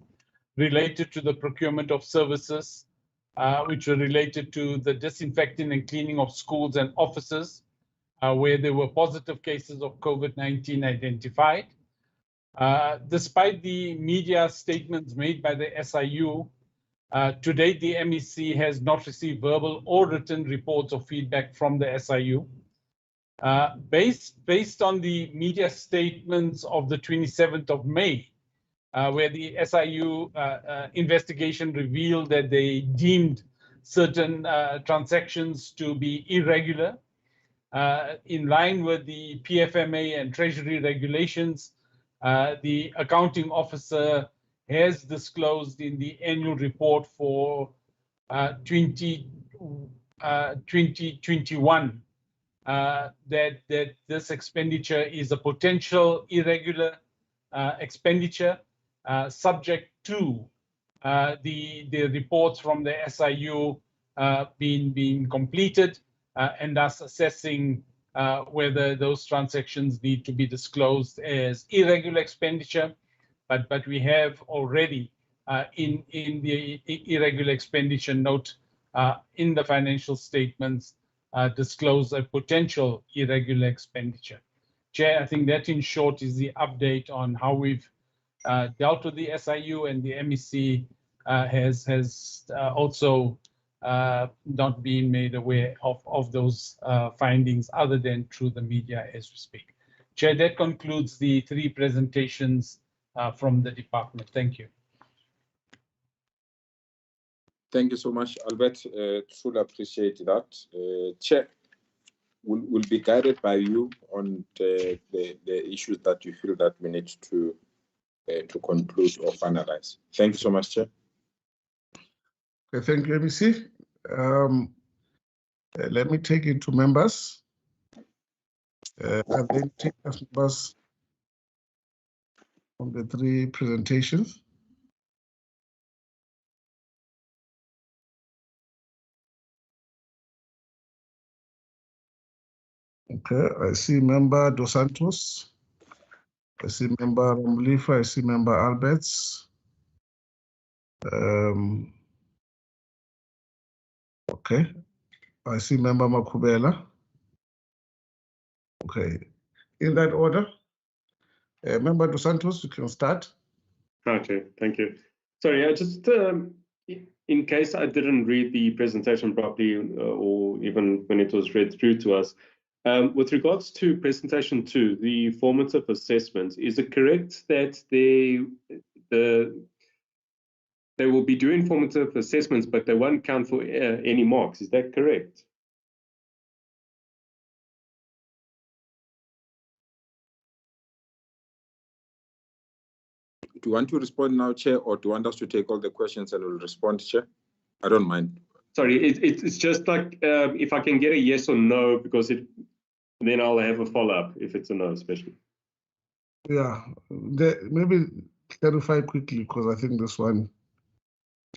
related to the procurement of services, which were related to the disinfecting and cleaning of schools and offices, where there were positive cases of COVID-19 identified. Despite the media statements made by the SIU, to date, the MEC has not received verbal or written reports or feedback from the SIU. Based on the media statements of the 27th of May, where the SIU investigation revealed that they deemed certain transactions to be irregular. In line with the PFMA and Treasury regulations, the accounting officer has disclosed in the annual report for 2021 that this expenditure is a potential irregular expenditure subject to the reports from the SIU being completed and thus assessing whether those transactions need to be disclosed as irregular expenditure. But we have already in the irregular expenditure note in the financial statements disclose a potential irregular expenditure. Chair, I think that in short is the update on how we've dealt with the SIU, and the MEC has also not been made aware of those findings other than through the media as we speak. Chair, that concludes the 3 presentations from the department. Thank you.
Thank you so much, Albert. Truly appreciate that. Chair, we'll be guided by you on the issues that you feel that we need to conclude or finalize. Thank you so much, Chair.
Okay, thank you, MEC. Let me take it to members. And then take us members on the 3 presentations. Okay, I see member Dos Santos. I see member Ramlifa. I see member Alberts. Okay, I see member Makubela. Okay, in that order, member Dos Santos, you can start.
Okay, thank you. Sorry, I just, in case I didn't read the presentation properly, or even when it was read through to us, with regards to presentation 2, the formative assessments, is it correct that they will be doing formative assessments, but they won't count for any marks? Is that correct?
Do you want to respond now, Chair, or do you want us to take all the questions and we'll respond, Chair? I don't mind.
Sorry, it's just like if I can get a yes or no, because then I'll have a follow-up if it's a no, especially.
Yeah, maybe clarify quickly, because I think this one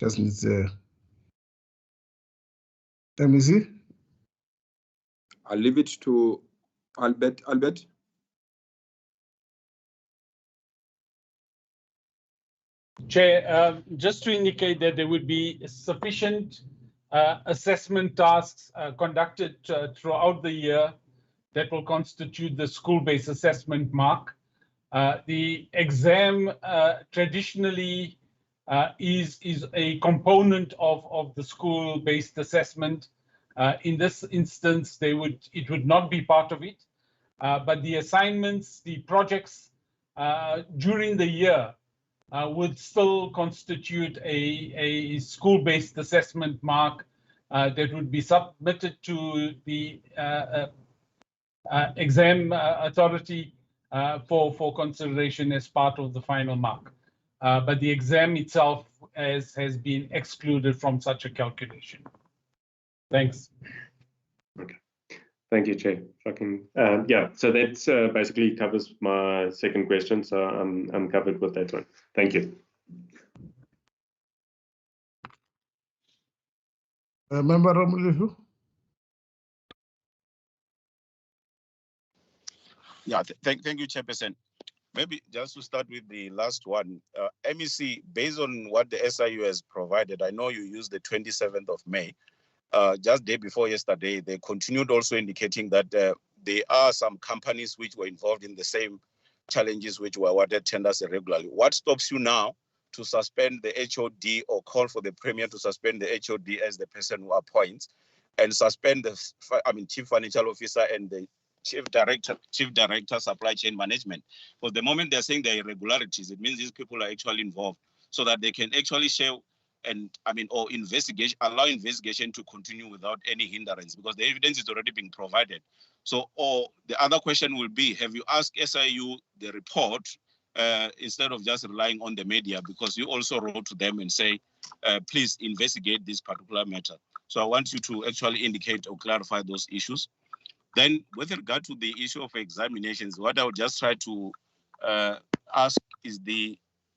just needs a MEC.
I'll leave it to Albert. Albert?
Chair, just to indicate that there would be sufficient assessment tasks conducted throughout the year that will constitute the school-based assessment mark. The exam traditionally is a component of the school-based assessment. In this instance, it would not be part of it, but the assignments, the projects during the year would still constitute a school-based assessment mark that would be submitted to the exam authority for consideration as part of the final mark. But the exam itself has been excluded from such a calculation. Thanks.
Okay. Thank you, Chair. If I can, yeah, so that basically covers my second question, so I'm covered with that one. Thank you.
Member Ramulifu?
Yeah, thank you, Chairperson. Maybe just to start with the last one, MEC, based on what the SIU has provided, I know you used the 27th of May. Just day before yesterday, they continued also indicating that there are some companies which were involved in the same challenges which were awarded tenders irregularly. What stops you now to suspend the HOD or call for the Premier to suspend the HOD as the person who appoints and suspend the Chief Financial Officer and the Chief Director, Supply Chain Management. Because the moment they're saying there are irregularities, it means these people are actually involved, so that they can actually share and or allow investigation to continue without any hindrance, because the evidence is already being provided. So, or the other question will be, have you asked SIU the report instead of just relying on the media? Because you also wrote to them and say, please investigate this particular matter. So I want you to actually indicate or clarify those issues. Then with regard to the issue of examinations, what I would just try to ask is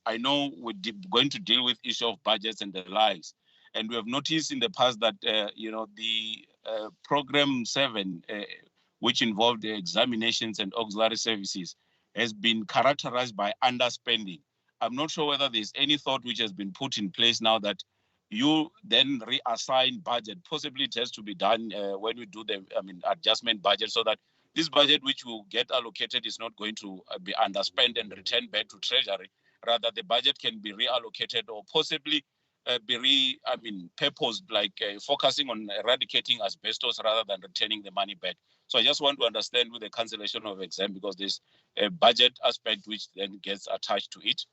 I know we're going to deal with issue of budgets and the likes, and we have noticed in the past that, the program 7, which involved the examinations and auxiliary services, has been characterized by underspending. I'm not sure whether there's any thought which has been put in place now that you then reassign budget. Possibly it has to be done when we do the adjustment budget, so that this budget which will get allocated is not going to be underspent and returned back to Treasury. Rather, the budget can be reallocated or possibly be purposed, like focusing on eradicating asbestos rather than returning the money back. So I just want to understand with the cancellation of exam, because there's a budget aspect which then gets attached to it.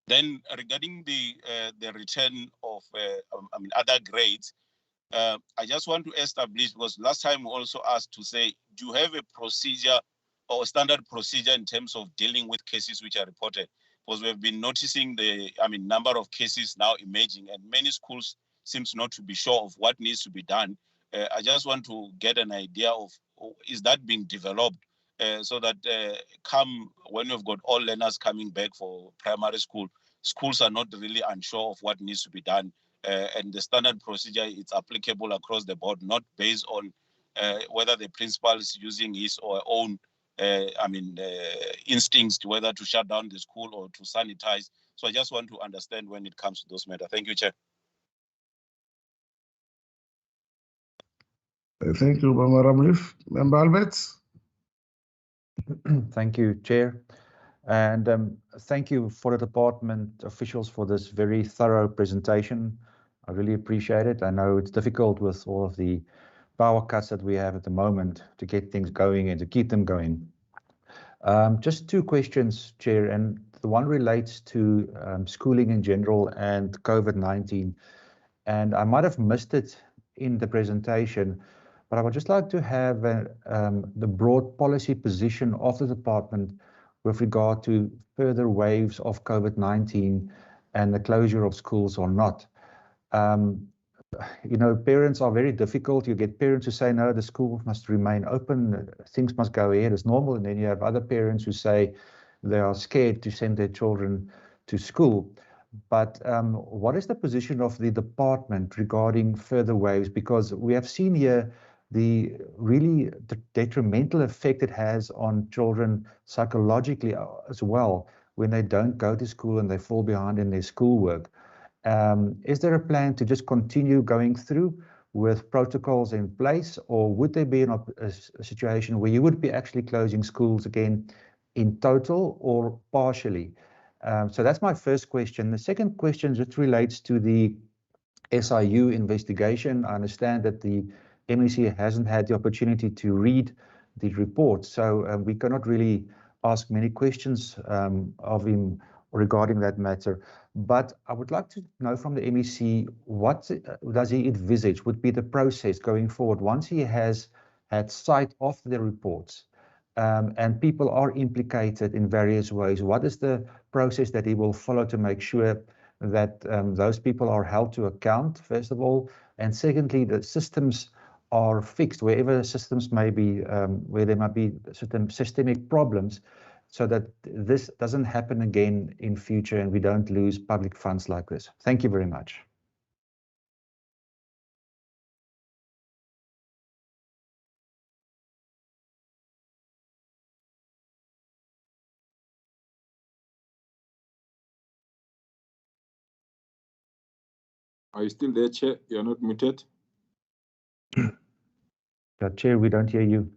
Then regarding the return of other grades, I just want to establish, because last time we also asked to say, do you have a procedure or standard procedure in terms of dealing with cases which are reported? Because we've been noticing the number of cases now emerging, and many schools seems not to be sure of what needs to be done. I just want to get an idea of, is that being developed so that come when we've got all learners coming back for primary school, schools are not really unsure of what needs to be done. And the standard procedure is applicable across the board, not based on whether the principal is using his or her own instincts to whether to shut down the school or to sanitize. So I just want to understand when it comes to those matters. Thank you, Chair.
Thank you, Mama Ramlif. Member Alberts.
Thank you, Chair. And thank you for the department officials for this very thorough presentation. I really appreciate it. I know it's difficult with all of the power cuts that we have at the moment to get things going and to keep them going. Just two questions, Chair, and the one relates to schooling in general and COVID-19. And I might have missed it in the presentation, but I would just like to have the broad policy position of the department with regard to further waves of COVID-19 and the closure of schools or not. Parents are very difficult. You get parents who say, no, the school must remain open, things must go ahead as normal. And then you have other parents who say they are scared to send their children to school. But what is the position of the department regarding further waves? Because we have seen here the really detrimental effect it has on children psychologically as well when they don't go to school and they fall behind in their schoolwork. Is there a plan to just continue going through with protocols in place, or would there be a situation where you would be actually closing schools again in total or partially? So that's my first question. The second question just relates to the SIU investigation. I understand that the MEC hasn't had the opportunity to read the report, so we cannot really ask many questions of him regarding that matter. But I would like to know from the MEC, what does he envisage would be the process going forward once he has had sight of the reports and people are implicated in various ways? What is the process that he will follow to make sure that those people are held to account, first of all, and secondly, the systems are fixed wherever systems may be, where there might be certain systemic problems, so that this doesn't happen again in future and we don't lose public funds like this. Thank you very much.
Are you still there, Chair? You're not muted.
Chair, we don't hear you.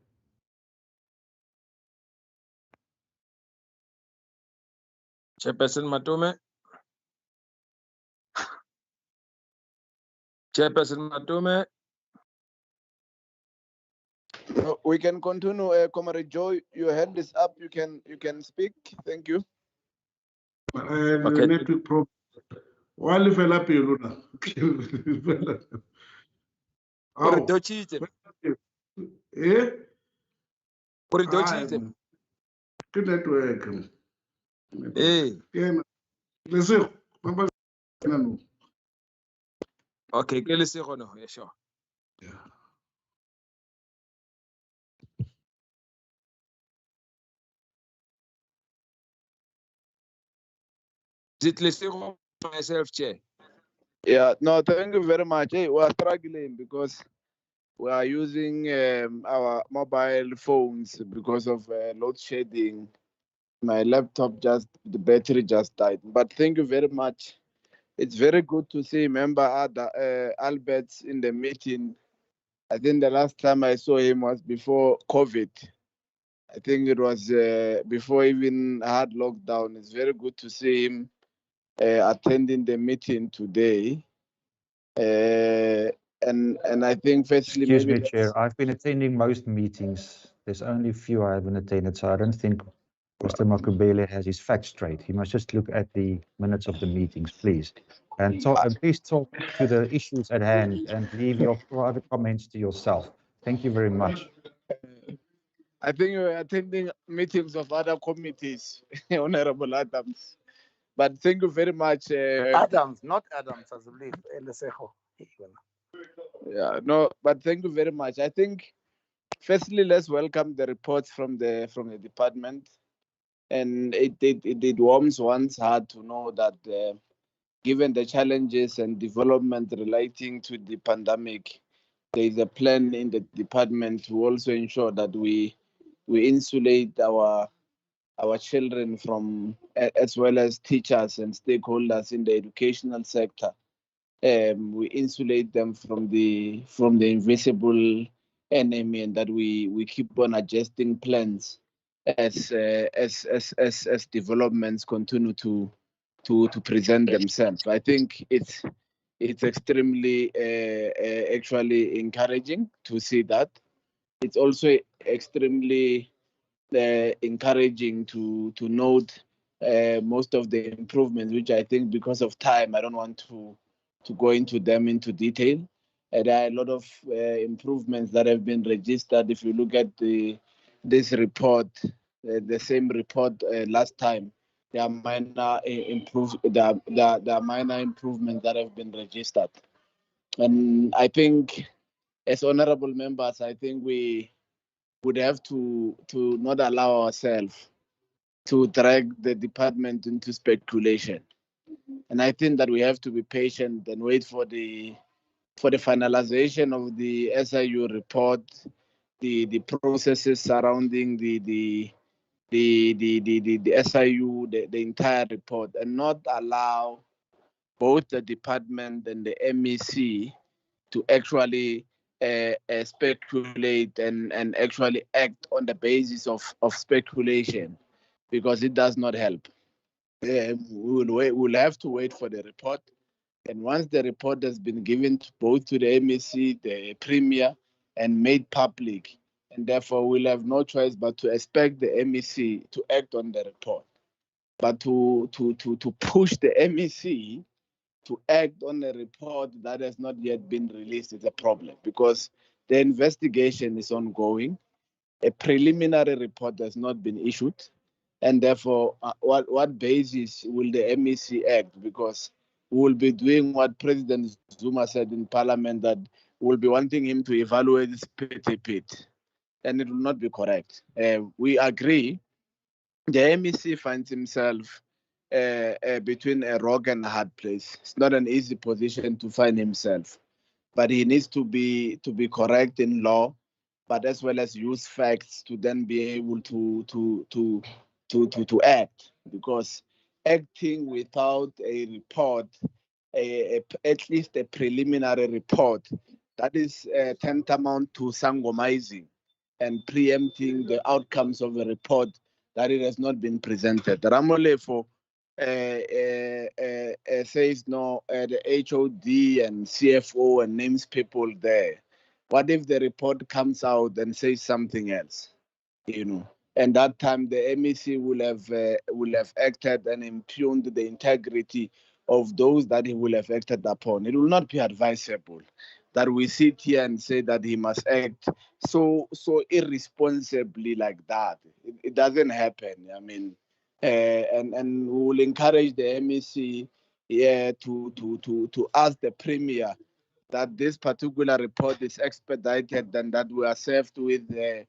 Chairperson Matume. Chairperson Matume.
We can continue. Comrade Joe, your hand is up. You can speak. Thank you.
Okay.
Network problem. While you fell up, you know.
Uridochite.
Eh?
Uridochite.
Good network.
Hey.
Yeah, let's see.
Okay, quel est no? Yeah, sure.
Yeah.
Is it myself, Chair?
Yeah, no, thank you very much. Hey, we are struggling because we are using our mobile phones because of load shedding. My laptop the battery just died. But thank you very much. It's very good to see member Albert in the meeting. I think the last time I saw him was before COVID. I think it was before even hard lockdown. It's very good to see him attending the meeting today. And I think firstly,
Excuse
maybe
me, Chair. I've been attending most meetings. There's only a few I haven't attended, so I don't think Mr. Makubele has his facts straight. He must just look at the minutes of the meetings, please. And please talk to the issues at hand and leave your private comments to yourself. Thank you very much.
I think you're attending meetings of other committees, Honorable Adams. But thank you very much.
Adams, not Adams, I believe.
Yeah, no, but thank you very much. I think firstly, let's welcome the reports from the department. And it warms one's heart to know that given the challenges and development relating to the pandemic, there is a plan in the department to also ensure that we insulate our children from, as well as teachers and stakeholders in the educational sector. We insulate them from the invisible enemy, and that we keep on adjusting plans as developments continue to present themselves. I think it's extremely actually encouraging to see that. It's also extremely encouraging to note most of the improvements, which I think because of time, I don't want to go into them into detail. There are a lot of improvements that have been registered. If you look at this report, the same report last time, there are minor there are minor improvements that have been registered. And I think as honorable members, I think we would have to not allow ourselves to drag the department into speculation. And I think that we have to be patient and wait for the finalization of the SIU report, the processes surrounding the SIU, the entire report, and not allow both the department and the MEC to actually speculate and actually act on the basis of speculation, because it does not help. We'll have to wait for the report. And once the report has been given both to the MEC, the Premier, and made public, and therefore we'll have no choice but to expect the MEC to act on the report. But to push the MEC to act on a report that has not yet been released is a problem, because the investigation is ongoing. A preliminary report has not been issued. And therefore, what basis will the MEC act? Because we will be doing what President Zuma said in Parliament, that we'll be wanting him to evaluate this pit. And it will not be correct. We agree. The MEC finds himself between a rock and a hard place. It's not an easy position to find himself, but he needs to be correct in law, but as well as use facts to then be able to act. Because acting without a report, at least a preliminary report, that is tantamount to sangomizing and preempting the outcomes of a report that it has not been presented. Ramolefo says no, the HOD and CFO and names people there. What if the report comes out and says something else? You know, and that time the MEC will have acted and impugned the integrity of those that he will have acted upon. It will not be advisable that we sit here and say that he must act so irresponsibly like that. It doesn't happen. I mean, and we will encourage the MEC to ask the Premier that this particular report is expedited and that we are served with a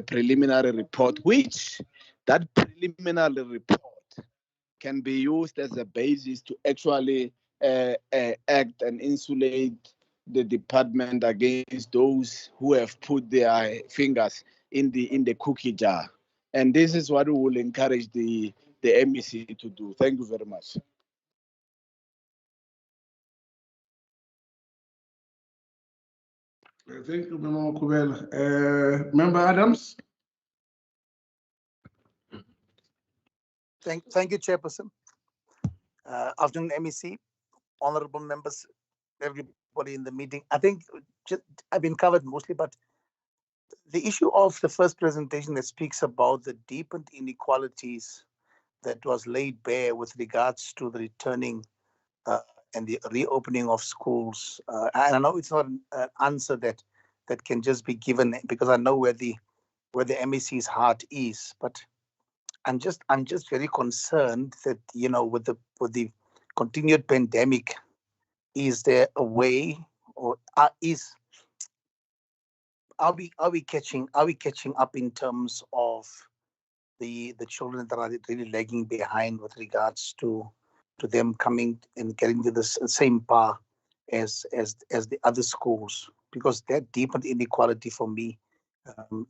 preliminary report, which that preliminary report can be used as a basis to actually act and insulate the department against those who have put their fingers in the cookie jar. And this is what we will encourage the MEC to do. Thank you very much.
Thank you, Member Makubela. Member Adams?
Thank you, Chairperson. Afternoon, MEC, honorable members, everybody in the meeting. I think I've been covered mostly, but the issue of the first presentation that speaks about the deepened inequalities that was laid bare with regards to the returning and the reopening of schools. And I know it's not an answer that can just be given because I know where the MEC's heart is, but I'm just very concerned that, you know, with the continued pandemic, is there a way, or are we catching up in terms of the children that are really lagging behind with regards to them coming and getting to the same par as the other schools? Because that deepened inequality for me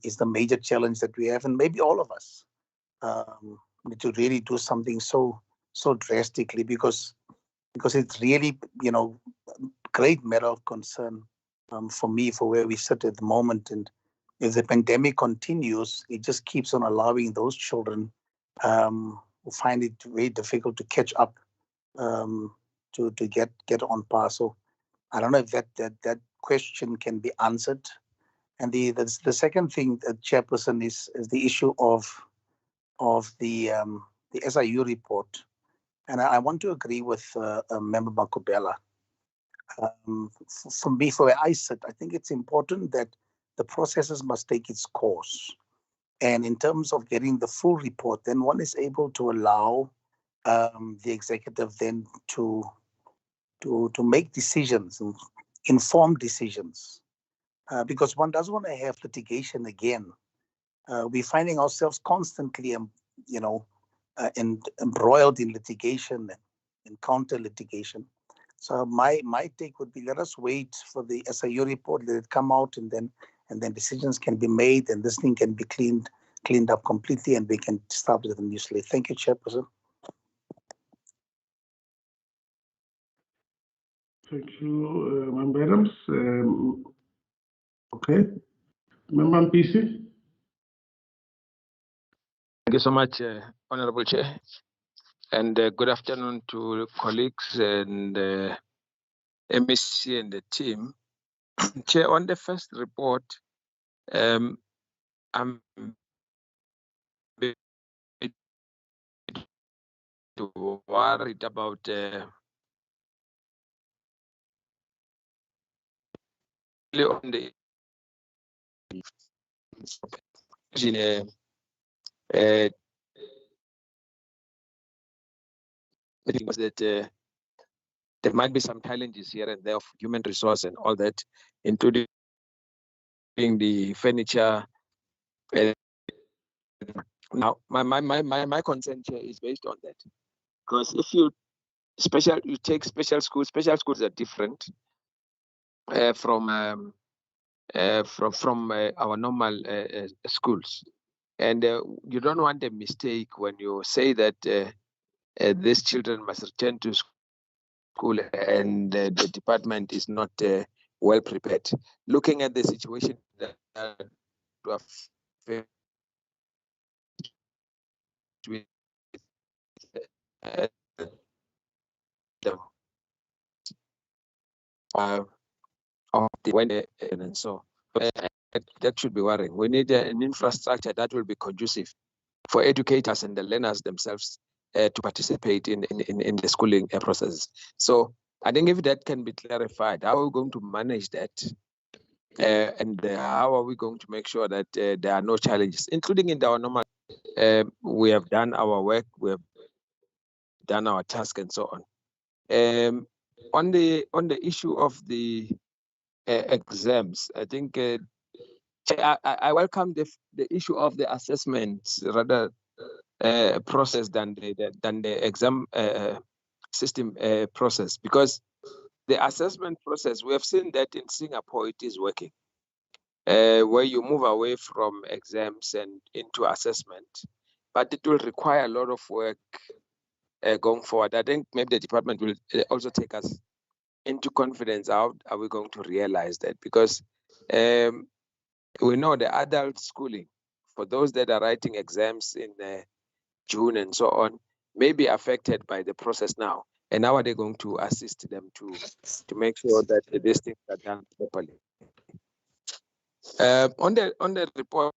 is the major challenge that we have, and maybe all of us need to really do something so drastically, because it's really, you know, great matter of concern for me, for where we sit at the moment. And if the pandemic continues, it just keeps on allowing those children who find it very difficult to catch up to get on par. So I don't know if that question can be answered. And the second thing, Chairperson, is the issue of the SIU report. And I want to agree with Member Makubela. For me, for where I sit, I think it's important that the processes must take its course. And in terms of getting the full report, then one is able to allow the executive then to make decisions, informed decisions, because one doesn't want to have litigation again. We're finding ourselves constantly, embroiled in litigation and counter litigation. So my take would be, let us wait for the SIU report, let it come out, and then decisions can be made, and this thing can be cleaned up completely, and we can start with a new slate. Thank you, Chairperson.
Thank you, Member Adams. Okay. Member PC?
Thank you so much, Honorable Chair. And good afternoon to colleagues and MEC and the team. Chair, on the first report, I'm worried about on the that there might be some challenges here and there of human resource and all that, including the furniture. Now, my concern here is based on that, because if you take special schools are different from our normal schools, and you don't want a mistake when you say that these children must return to school and the department is not well prepared. Looking at the situation that we have faced with of the when and so that should be worrying. We need an infrastructure that will be conducive for educators and the learners themselves to participate in the schooling processes. So I think if that can be clarified, how are we going to manage that? And how are we going to make sure that there are no challenges, including in our normal, we have done our work, we have done our task and so on. On the issue of the exams, I think I welcome the issue of the assessment rather process than the exam system process, because the assessment process, we have seen that in Singapore it is working, where you move away from exams and into assessment, but it will require a lot of work going forward. I think maybe the department will also take us into confidence. How are we going to realize that? Because we know the adult schooling, for those that are writing exams in June and so on, may be affected by the process now. And how are they going to assist them to make sure that these things are done properly? On the report,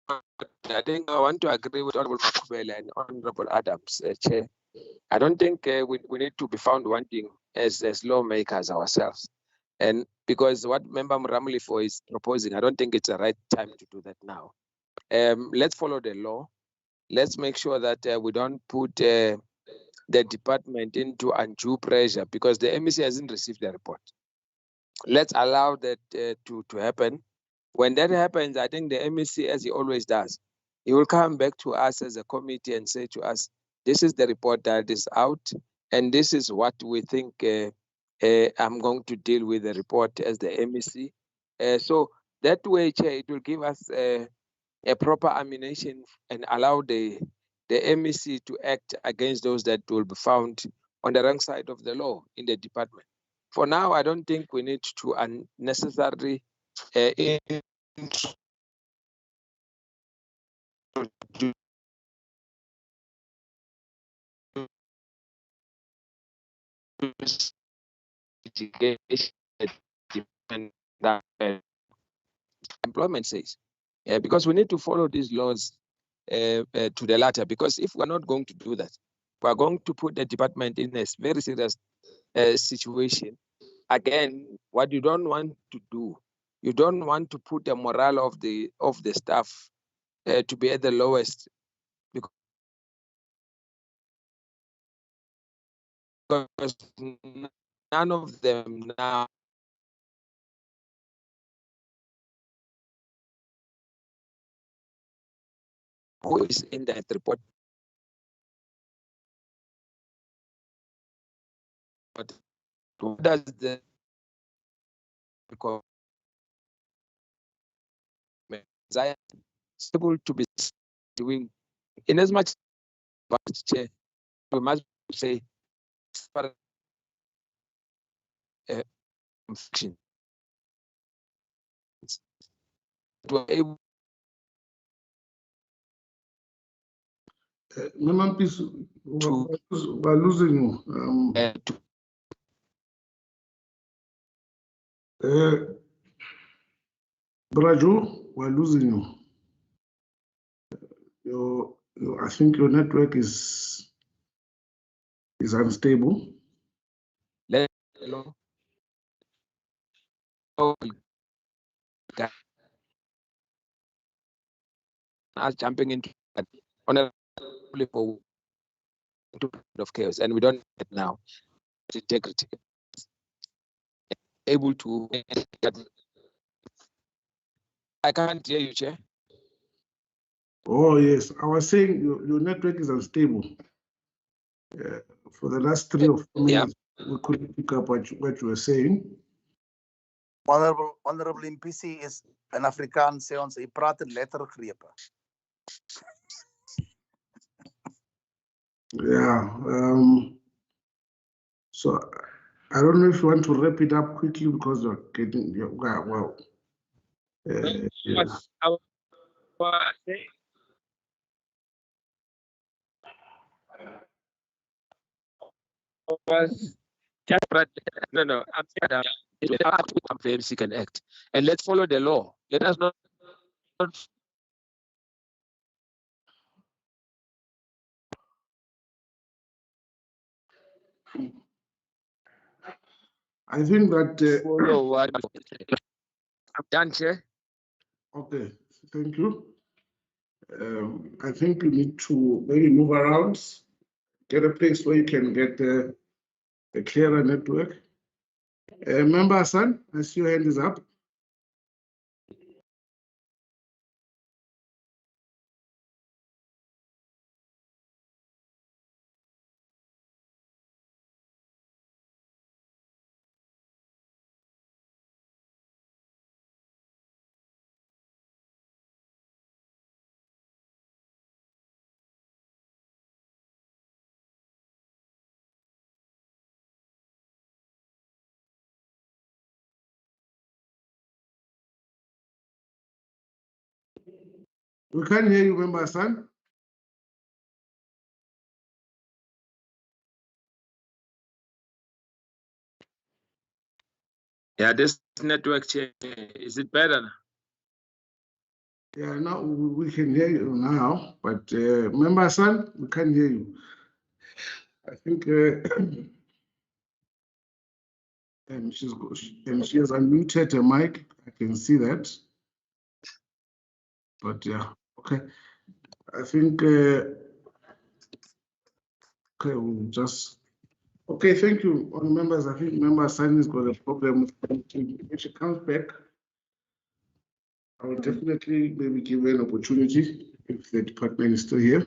I think I want to agree with Honorable Makubele and Honorable Adams, Chair. I don't think we need to be found wanting as lawmakers ourselves. And because what Member Muramulifo is proposing, I don't think it's the right time to do that now. Let's follow the law. Let's make sure that we don't put the department into undue pressure, because the MEC hasn't received the report. Let's allow that to happen. When that happens, I think the MEC, as he always does, he will come back to us as a committee and say to us, this is the report that is out, and this is what we think I'm going to deal with the report as the MEC. So that way, Chair, it will give us a proper ammunition and allow the MEC to act against those that will be found on the wrong side of the law in the department. For now, I don't think we need to unnecessarily employment says, because we need to follow these laws to the latter, because if we're not going to do that, we're going to put the department in a very serious situation. Again, what you don't want to do, you don't want to put the morale of the staff to be at the lowest, because none of them now who is in that report. But what does the able to be doing in as much as we must say function to able
Memang please, we're losing you. Braju, we're losing you. I think your network is unstable.
Hello. Us jumping into that only for of chaos, and we don't get now integrity able to. I can't hear you, Chair.
Oh yes, I was saying your network is unstable. For the last 3 or 4 minutes, we couldn't pick up what you were saying.
Honorable MPC is an Afrikaans sê ons hy praat in lettergrepe.
Yeah. So I don't know if you want to wrap it up quickly because you're getting well. Yeah.
Was just no, I'm saying the MC can act. And let's follow the law. Let us not
I think that.
follow what I'm done, Chair.
Okay, thank you. I think you need to maybe move around, get a place where you can get a clearer network. Member Hassan, I see your hand is up. We can't hear you, Member Hassan.
Yeah, this network, Chair, is it better?
Yeah, now we can hear you now, but Member Hassan, we can't hear you. I think and she has unmuted her mic. I can see that. But yeah, okay. I think okay, we'll just okay. Thank you, all members. I think Member Hassan has got a problem with connectivity. When she comes back, I will definitely maybe give her an opportunity if the department is still here.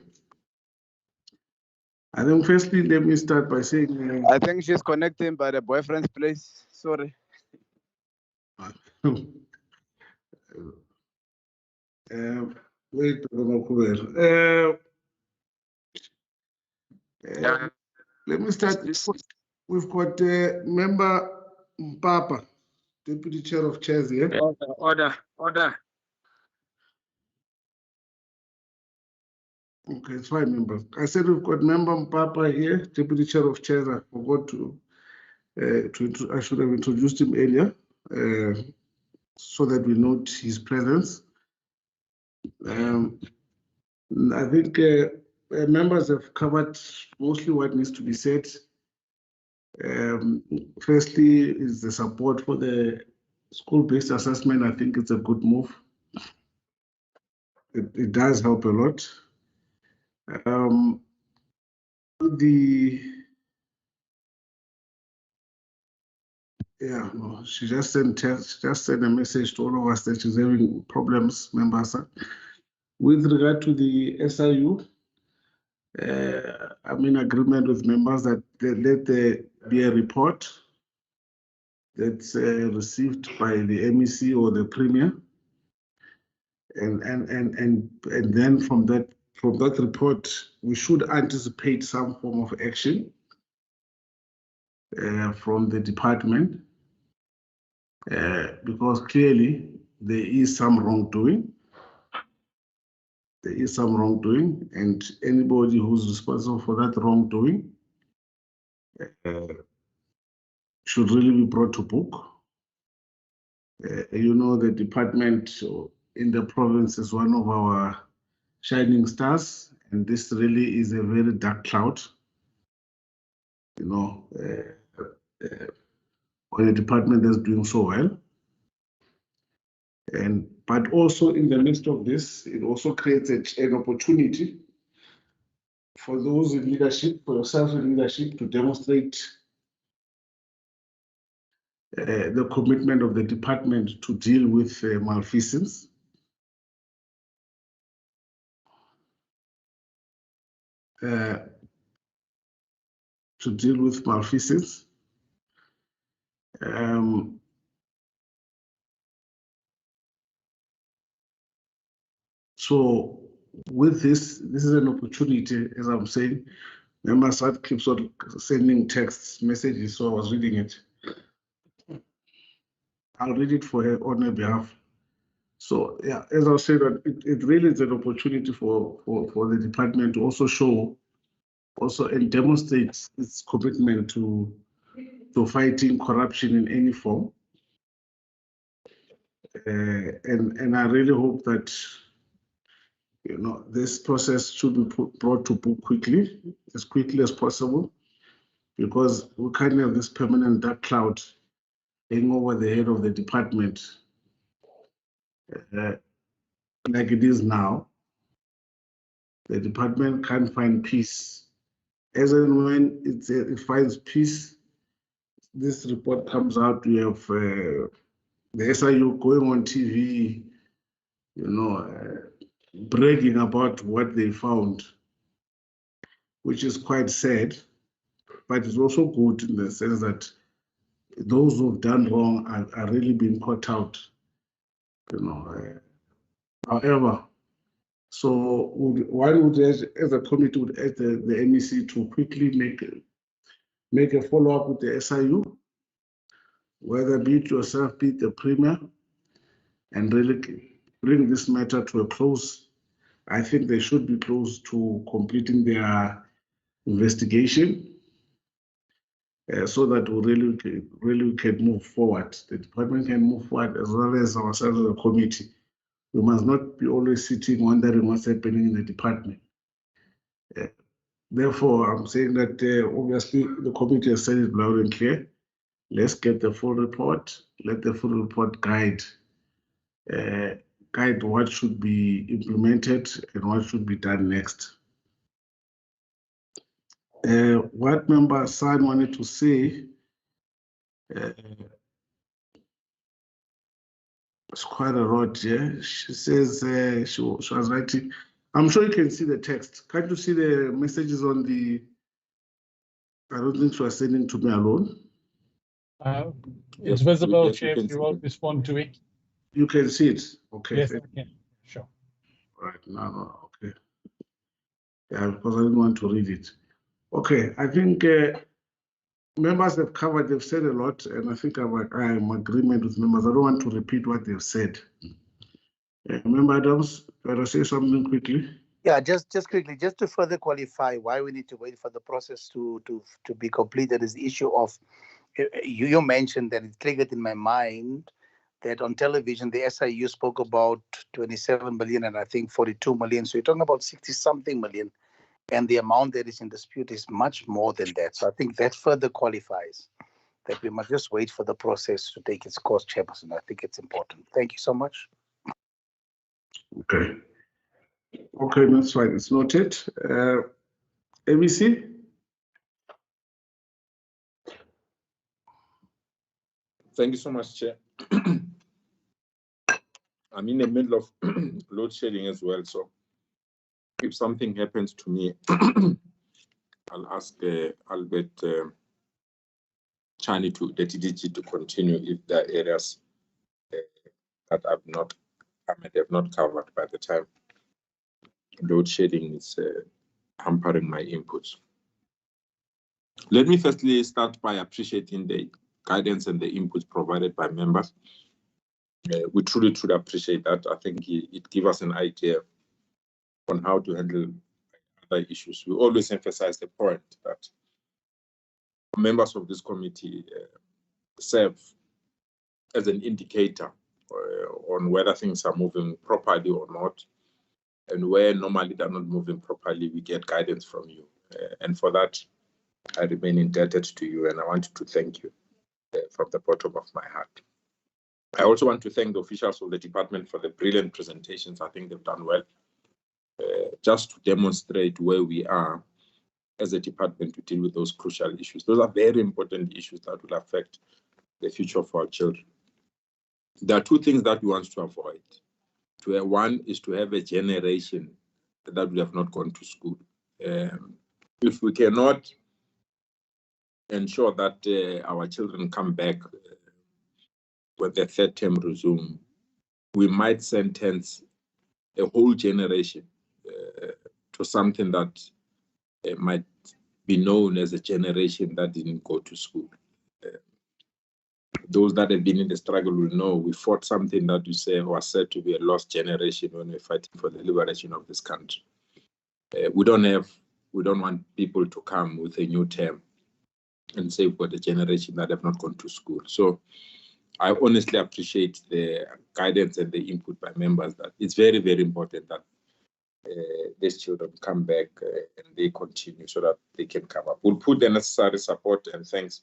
I think firstly, let me start by saying
I think she's connecting by the boyfriend's place. Sorry.
Wait, let me start. We've got Member Mpapa, Deputy Chair of Chairs here.
Order.
Okay, it's fine, members. I said we've got Member Mpapa here, Deputy Chair of Chairs. I forgot I should have introduced him earlier so that we note his presence. I think members have covered mostly what needs to be said. Firstly, is the support for the school-based assessment. I think it's a good move. It does help a lot. She just sent a message to all of us that she's having problems, members. With regard to the SIU, I'm in agreement with members that let there be a report that's received by the MEC or the Premier, and then from that report, we should anticipate some form of action from the department, because clearly there is some wrongdoing. There is some wrongdoing, and anybody who's responsible for that wrongdoing should really be brought to book. The department in the province is one of our shining stars, and this really is a very dark cloud. When a department is doing so well. But also in the midst of this, it also creates an opportunity for those in leadership, for yourself in leadership, to demonstrate the commitment of the department to deal with malfeasance. So with this is an opportunity, as I'm saying. Member Sad keeps on sending texts, messages, so I was reading it. I'll read it for her on her behalf. So yeah, as I said, it really is an opportunity for the department to also show and demonstrate its commitment to fighting corruption in any form, And I really hope that this process should be brought to book quickly as possible, because we can't have this permanent dark cloud hanging over the head of the department like it is now. The department can't find peace. As and when it finds peace, this report comes out, we have the SIU going on TV, bragging about what they found, which is quite sad, but it's also good in the sense that those who've done wrong are really being caught out. However, so one would, as a committee, would ask the MEC to quickly make a follow-up with the SIU, whether be it yourself, be it the Premier, and really bring this matter to a close. I think they should be close to completing their investigation, so that we really can move forward. The department can move forward, as well as ourselves as a committee. We must not be always sitting wondering what's happening in the department. Therefore, I'm saying that obviously the committee has said it loud and clear. Let's get the full report. Let the full report guide what should be implemented and what should be done next. What Member San wanted to say, it's quite a lot, yeah. She says she was writing. I'm sure you can see the text. Can't you see the messages on the? I don't think she was sending to me alone.
It's visible, Chair. You will respond to it.
You can see it. Okay.
Yes, I can. Sure.
Right. No. Okay. Yeah, because I didn't want to read it. Okay. I think members have covered. They've said a lot, and I think I'm in agreement with members. I don't want to repeat what they've said. Member Adams, can I say something quickly?
Yeah, just quickly, just to further qualify why we need to wait for the process to be completed, is the issue of, you mentioned that it triggered in my mind that on television, the SIU spoke about 27 million and I think 42 million. So you're talking about 60-something million. And the amount that is in dispute is much more than that. So I think that further qualifies that we must just wait for the process to take its course, Chairperson. I think it's important. Thank you so much.
Okay. Okay, that's fine. It's noted. MEC?
Thank you so much, Chair. I'm in the middle of load shedding as well, so if something happens to me, I'll ask Albert Chani the TDG to continue if there are areas that I may have not covered by the time load shedding is hampering my inputs. Let me firstly start by appreciating the guidance and the inputs provided by members. We truly appreciate that. I think it gives us an idea on how to handle other issues. We always emphasize the point that members of this committee serve as an indicator on whether things are moving properly or not, and where normally they're not moving properly, we get guidance from you. And for that, I remain indebted to you, and I want to thank you from the bottom of my heart. I also want to thank the officials of the department for the brilliant presentations. I think they've done well, just to demonstrate where we are as a department to deal with those crucial issues. Those are very important issues that will affect the future of our children. There are two things that we want to avoid. One is to have a generation that will have not gone to school. If we cannot ensure that our children come back when the third term resume, we might sentence a whole generation to something that might be known as a generation that didn't go to school. Those that have been in the struggle will know we fought something that we say was said to be a lost generation when we're fighting for the liberation of this country. We don't want people to come with a new term and say we've got a generation that have not gone to school. So I honestly appreciate the guidance and the input by members that it's very, very important that these children come back and they continue so that they can come up. We'll put the necessary support, and thanks,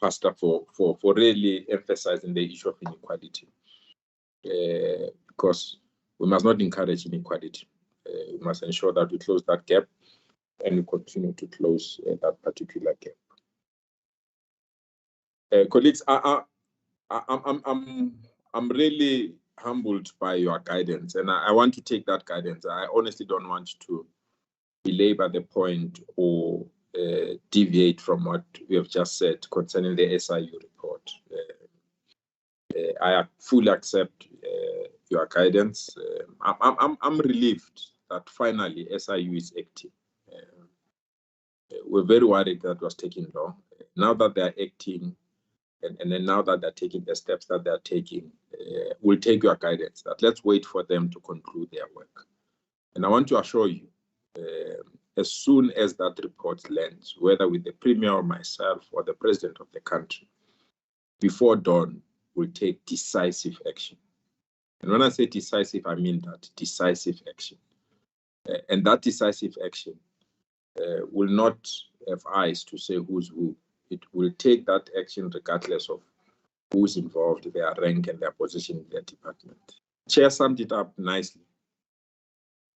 Pastor, for really emphasizing the issue of inequality, because we must not encourage inequality. We must ensure that we close that gap and we continue to close that particular gap. Colleagues, I'm really humbled by your guidance, and I want to take that guidance. I honestly don't want to belabor the point or deviate from what we have just said concerning the SIU report. I fully accept your guidance. I'm relieved that finally SIU is acting. We're very worried that was taking long. Now that they are acting, and then now that they're taking the steps that they're taking, we'll take your guidance that let's wait for them to conclude their work. And I want to assure you, as soon as that report lands, whether with the Premier or myself or the President of the country, before dawn, we'll take decisive action. And when I say decisive, I mean that decisive action. And that decisive action will not have eyes to say who's who. It will take that action regardless of who's involved, their rank and their position in their department. Chair summed it up nicely.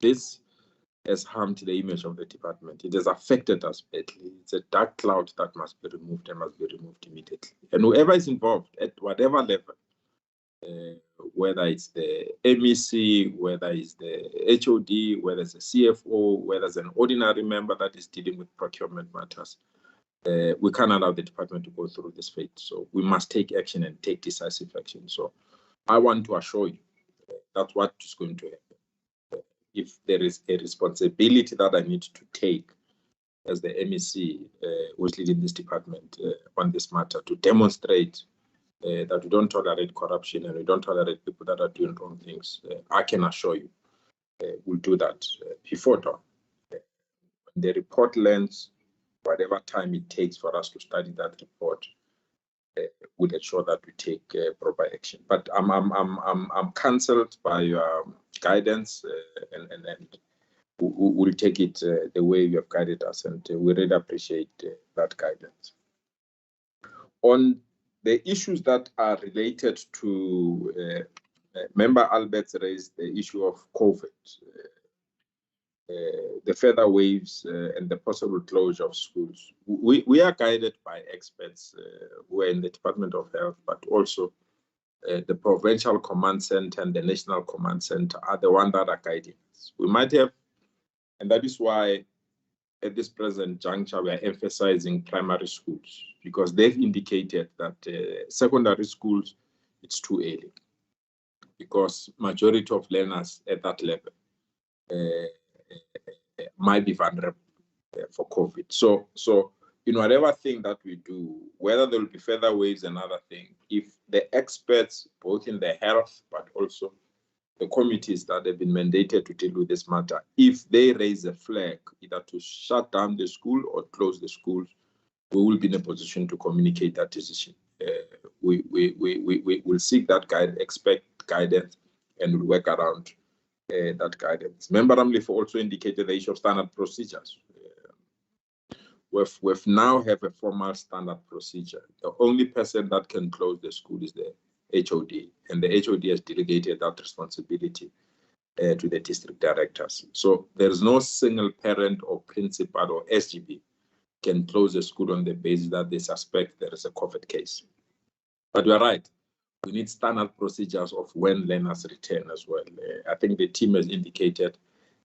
This has harmed the image of the department. It has affected us badly. It's a dark cloud that must be removed and must be removed immediately. And whoever is involved at whatever level, whether it's the MEC, whether it's the HOD, whether it's the CFO, whether it's an ordinary member that is dealing with procurement matters, we can't allow the department to go through this fate. So we must take action and take decisive action. So I want to assure you that's what is going to happen. If there is a responsibility that I need to take as the MEC who's leading this department on this matter to demonstrate that we don't tolerate corruption and we don't tolerate people that are doing wrong things, I can assure you we'll do that before dawn. When the report lands, whatever time it takes for us to study that report, we'll ensure that we take proper action. But I'm cancelled by your guidance, and we'll take it the way you have guided us, and we really appreciate that guidance. On the issues that are related to Member Albert's raised the issue of COVID, the further waves and the possible closure of schools. We are guided by experts who are in the Department of Health, but also the Provincial Command Center and the National Command Center are the ones that are guiding us. We might have, and that is why at this present juncture, we are emphasizing primary schools, because they've indicated that secondary schools, it's too early, because majority of learners at that level might be vulnerable for COVID. So in whatever thing that we do, whether there will be further waves and other things, if the experts, both in the health, but also the committees that have been mandated to deal with this matter, if they raise a flag, either to shut down the school or close the schools, we will be in a position to communicate that decision. We will seek that expect guidance, and we'll work around that guidance. Member Ramliff also indicated the issue of standard procedures. We've now have a formal standard procedure. The only person that can close the school is the HOD, and the HOD has delegated that responsibility to the district directors. So there's no single parent or principal or SGB can close the school on the basis that they suspect there is a COVID case. But you're right, we need standard procedures of when learners return as well. I think the team has indicated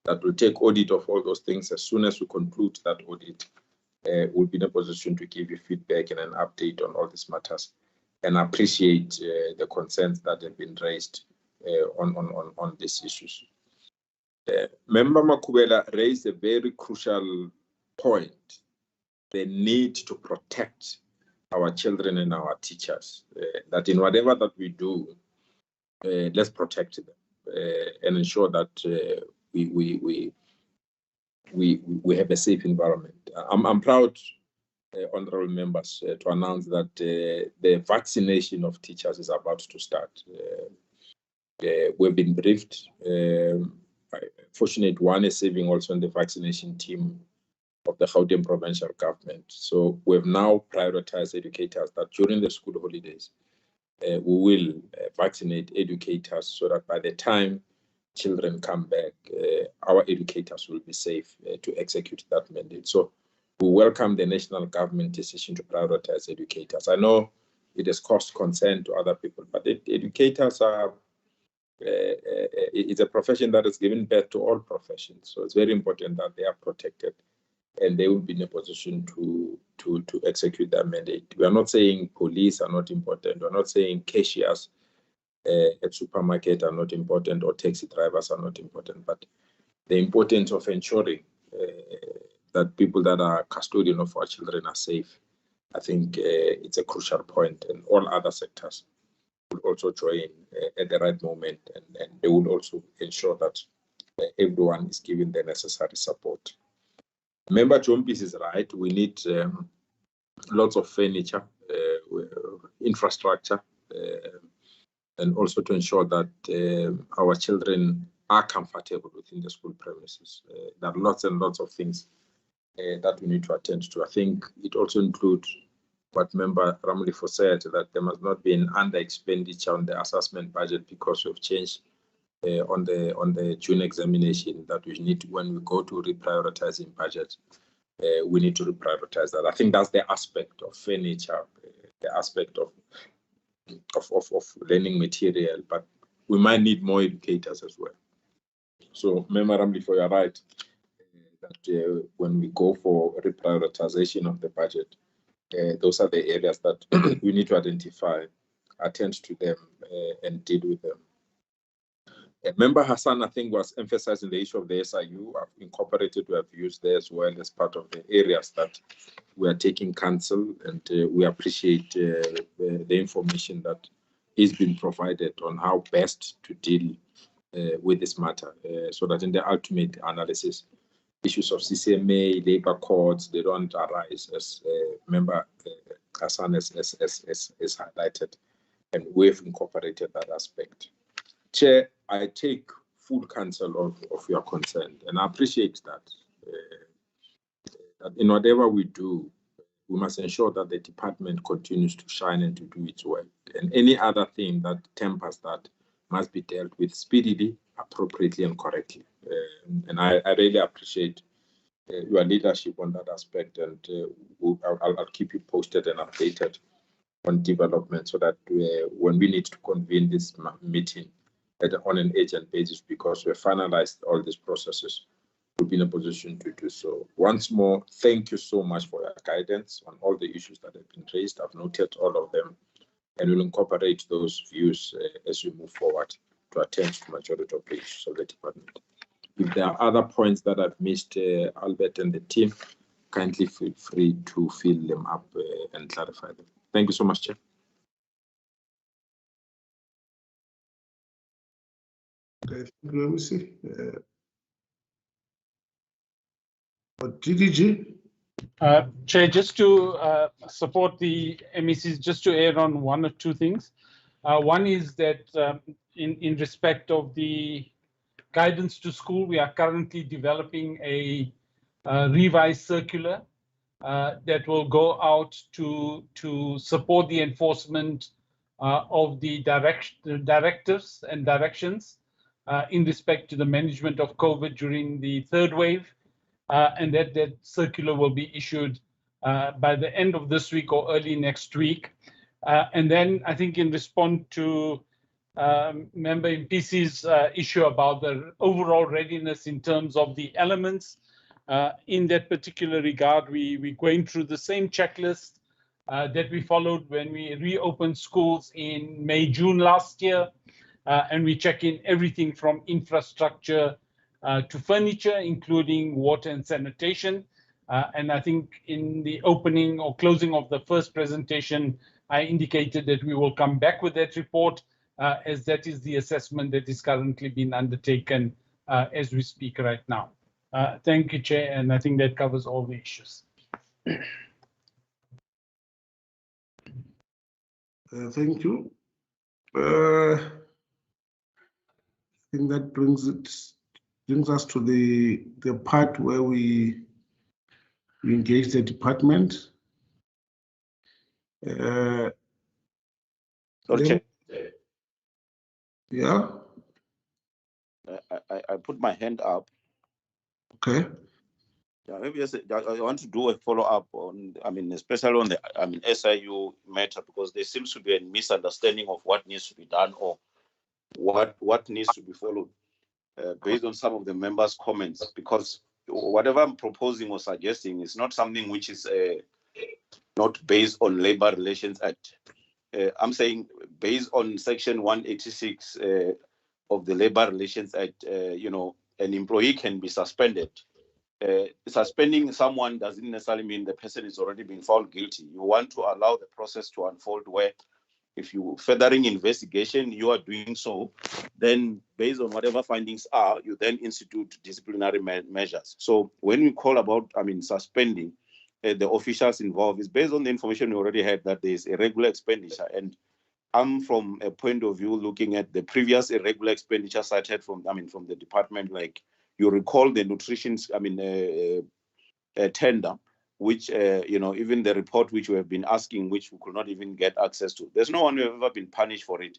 that we'll take audit of all those things. As soon as we conclude that audit, we'll be in a position to give you feedback and an update on all these matters, and appreciate the concerns that have been raised on these issues. Member Makubela raised a very crucial point, the need to protect our children and our teachers, that in whatever that we do, let's protect them and ensure that we have a safe environment. I'm proud honorable members, to announce that the vaccination of teachers is about to start. We've been briefed. Fortunate one is serving also in the vaccination team of the Gauteng provincial government. So we've now prioritized educators that during the school holidays, we will vaccinate educators so that by the time children come back, our educators will be safe to execute that mandate. So we welcome the national government decision to prioritize educators. I know it has caused concern to other people, but educators are, it's a profession that has given birth to all professions. So it's very important that they are protected and they will be in a position to execute that mandate. We are not saying police are not important. We're not saying cashiers at supermarket are not important or taxi drivers are not important, but the importance of ensuring that people that are custodian of our children are safe, I think it's a crucial point, and all other sectors will also join at the right moment, and they will also ensure that everyone is given the necessary support. Member Jompis is right. We need lots of furniture, infrastructure, and also to ensure that our children are comfortable within the school premises. There are lots and lots of things that we need to attend to. I think it also includes what Member Ramulifo said, that there must not be an under expenditure on the assessment budget because we've changed on the June examination, that we need to, when we go to reprioritizing budget, we need to reprioritize that. I think that's the aspect of furniture, the aspect of learning material, but we might need more educators as well. So, Member Ramulifo, you're right that when we go for reprioritization of the budget, those are the areas that we need to identify, attend to them, and deal with them. Member Hassan, I think, was emphasizing the issue of the SIU. I've incorporated, we have used there as well as part of the areas that we are taking counsel, and we appreciate the information that is being provided on how best to deal with this matter, so that in the ultimate analysis, issues of CCMA, labor codes, they don't arise, as Member Hassan has highlighted, and we've incorporated that aspect. Chair, I take full counsel of your concern, and I appreciate that. That in whatever we do, we must ensure that the department continues to shine and to do its work. And any other thing that tempers that must be dealt with speedily, appropriately, and correctly. And I really appreciate your leadership on that aspect, and I'll keep you posted and updated on development, so that when we need to convene this meeting on an urgent basis, because we've finalized all these processes, we'll be in a position to do so. Once more, thank you so much for your guidance on all the issues that have been raised. I've noted all of them, and we'll incorporate those views as we move forward to attend to the majority of the issues of the department. If there are other points that I've missed, Albert and the team, kindly feel free to fill them up and clarify them. Thank you so much, Chair.
Okay, let me see. GDG?
Chair, just to support the MECs, just to add on one or two things. One is that in respect of the guidance to school, we are currently developing a revised circular that will go out to support the enforcement of the directives and directions in respect to the management of COVID during the third wave, and that circular will be issued by the end of this week or early next week. And then I think in response to Member MPC's issue about the overall readiness in terms of the elements, in that particular regard, we're going through the same checklist that we followed when we reopened schools in May, June last year. And we check in everything from infrastructure to furniture, including water and sanitation. And I think in the opening or closing of the first presentation, I indicated that we will come back with that report, as that is the assessment that is currently being undertaken as we speak right now. Thank you, Chair, and I think that covers all the issues.
Thank you. I think that brings us to the part where we engage the department.
Sorry,
yeah.
I put my hand up.
Okay.
Yeah, maybe I want to do a follow-up on, especially on the, SIU matter, because there seems to be a misunderstanding of what needs to be done or what needs to be followed based on some of the members' comments, because whatever I'm proposing or suggesting is not something which is not based on Labor Relations Act. I'm saying based on Section 186 of the Labor Relations Act, an employee can be suspended. Suspending someone doesn't necessarily mean the person is already been found guilty. You want to allow the process to unfold where if you furthering investigation, you are doing so, then based on whatever findings are, you then institute disciplinary measures. So when we call about, suspending the officials involved, is based on the information we already had that there is irregular expenditure. And I'm from a point of view looking at the previous irregular expenditure cited from the department, like you recall the nutrition, tender, which, even the report which we have been asking, which we could not even get access to. There's no one who has ever been punished for it.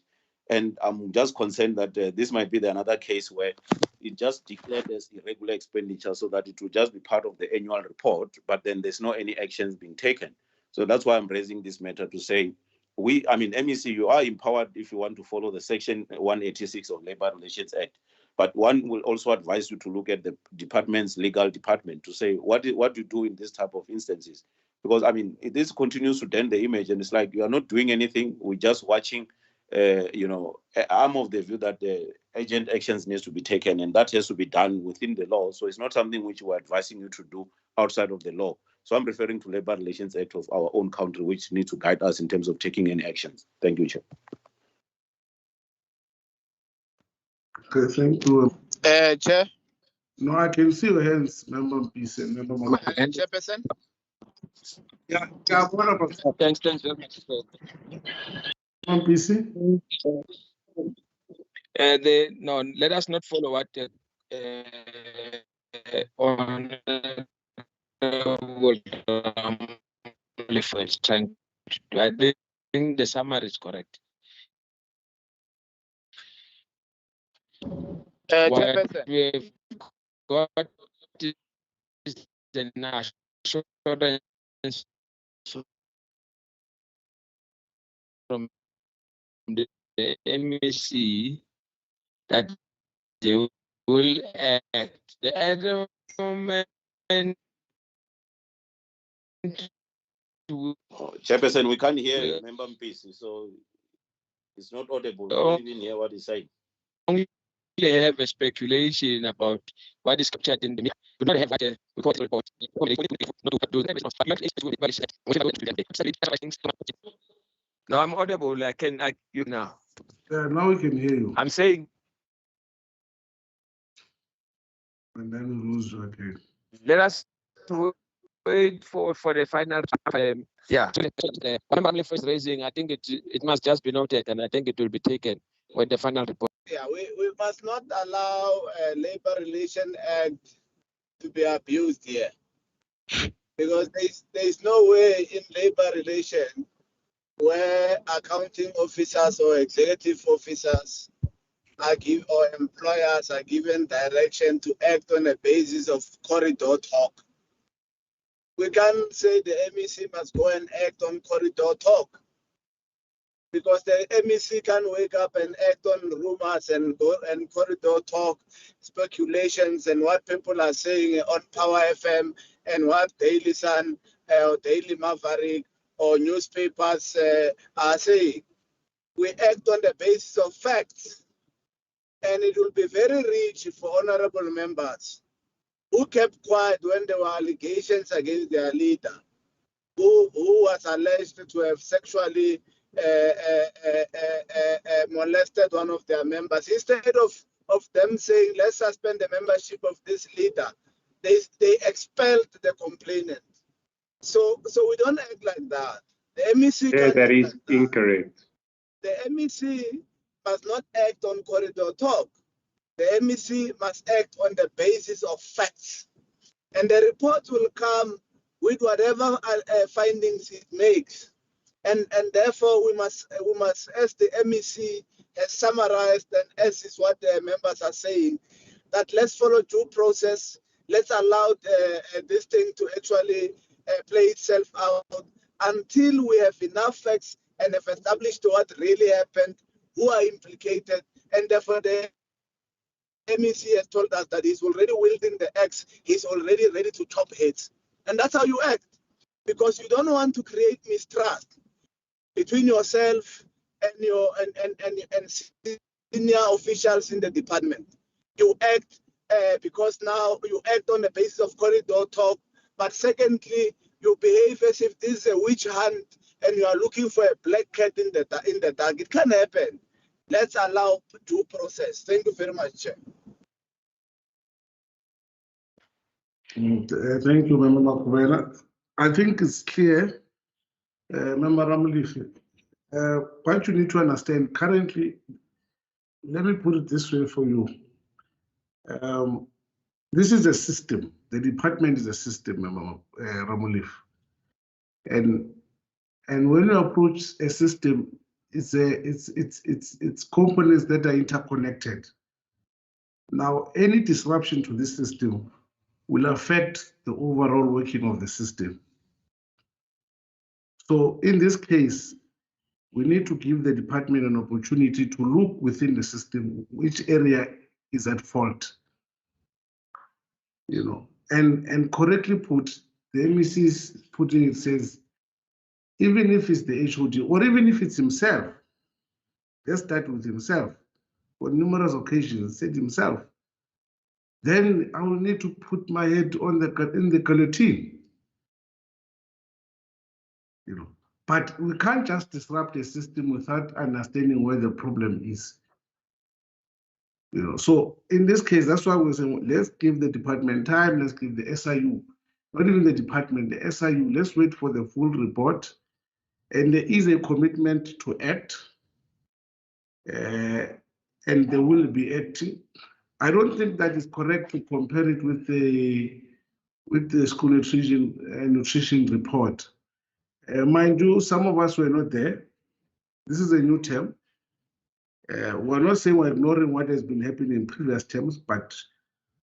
And I'm just concerned that this might be another case where it just declared as irregular expenditure so that it will just be part of the annual report, but then there's no any actions being taken. So that's why I'm raising this matter to say, MEC, you are empowered if you want to follow the Section 186 of Labor Relations Act. But one will also advise you to look at the department's legal department to say what you do in this type of instances. Because, this continues to dent the image, and it's like you are not doing anything. We're just watching. I'm of the view that the agent actions needs to be taken, and that has to be done within the law. So it's not something which we're advising you to do outside of the law. So I'm referring to Labor Relations Act of our own country, which needs to guide us in terms of taking any actions. Thank you, Chair.
Okay, thank you.
Chair.
No, I can see your hands, Member PC and Member
Chairperson.
Yeah, what about
Thanks very much.
Member PC?
No, let us not follow what on is trying to do. I think the summary is correct.
Chairperson.
We've got is the assurance from the MEC that they will act. The other moment
Chairperson, we can't hear Member PC, so it's not audible. We don't even hear what he's saying.
Only have a speculation about what is captured in the media. We do not have a report. No, I'm audible. You now.
Yeah, now we can hear you.
I'm saying.
And then we lose you again.
Let us wait for the final. Yeah. What I'm first raising, I think it must just be noted, and I think it will be taken when the final report.
Yeah, we must not allow Labor Relations Act to be abused here, because there's no way in labor relation where accounting officers or executive officers or employers are given direction to act on a basis of corridor talk. We can't say the MEC must go and act on corridor talk, because the MEC can wake up and act on rumors and go and corridor talk, speculations, and what people are saying on Power FM and what Daily Sun or Daily Maverick or newspapers are saying. We act on the basis of facts, and it will be very rich for honorable members who kept quiet when there were allegations against their leader, who was alleged to have sexually molested one of their members. Instead of them saying, let's suspend the membership of this leader, they expelled the complainant. So we don't act like that.
The MEC
Yeah, that is incorrect.
The MEC must not act on corridor talk. The MEC must act on the basis of facts. And the report will come with whatever findings it makes. And therefore we must, as the MEC has summarized, and as is what the members are saying, that let's follow due process. Let's allow this thing to actually play itself out until we have enough facts and have established what really happened, who are implicated, and therefore the MEC has told us that he's already wielding the axe, he's already ready to chop heads. And that's how you act, because you don't want to create mistrust between yourself and your and senior officials in the department. You act because now you act on the basis of corridor talk, but secondly, you behave as if this is a witch hunt and you are looking for a black cat in the dark. It can happen. Let's allow due process. Thank you very much, Chair.
Thank you, Member Makubela. I think it's clear, Member Ramlifi. What you need to understand currently, let me put it this way for you. This is a system. The department is a system, Member Ramulif. And when you approach a system, it's components that are interconnected. Now, any disruption to this system will affect the overall working of the system. So in this case, we need to give the department an opportunity to look within the system, which area is at fault, you know, and correctly put, the MEC is putting it, says, even if it's the HOD or even if it's himself, let's start with himself. On numerous occasions, said himself, then I will need to put my head on in the guillotine, you know. But we can't just disrupt a system without understanding where the problem is. You know, so in this case, that's why we're saying, let's give the department time, let's give the SIU, not even the department, the SIU, let's wait for the full report. And there is a commitment to act, and they will be acting. I don't think that is correct to compare it with the school nutrition report. Mind you, some of us were not there. This is a new term. We're not saying we're ignoring what has been happening in previous terms, but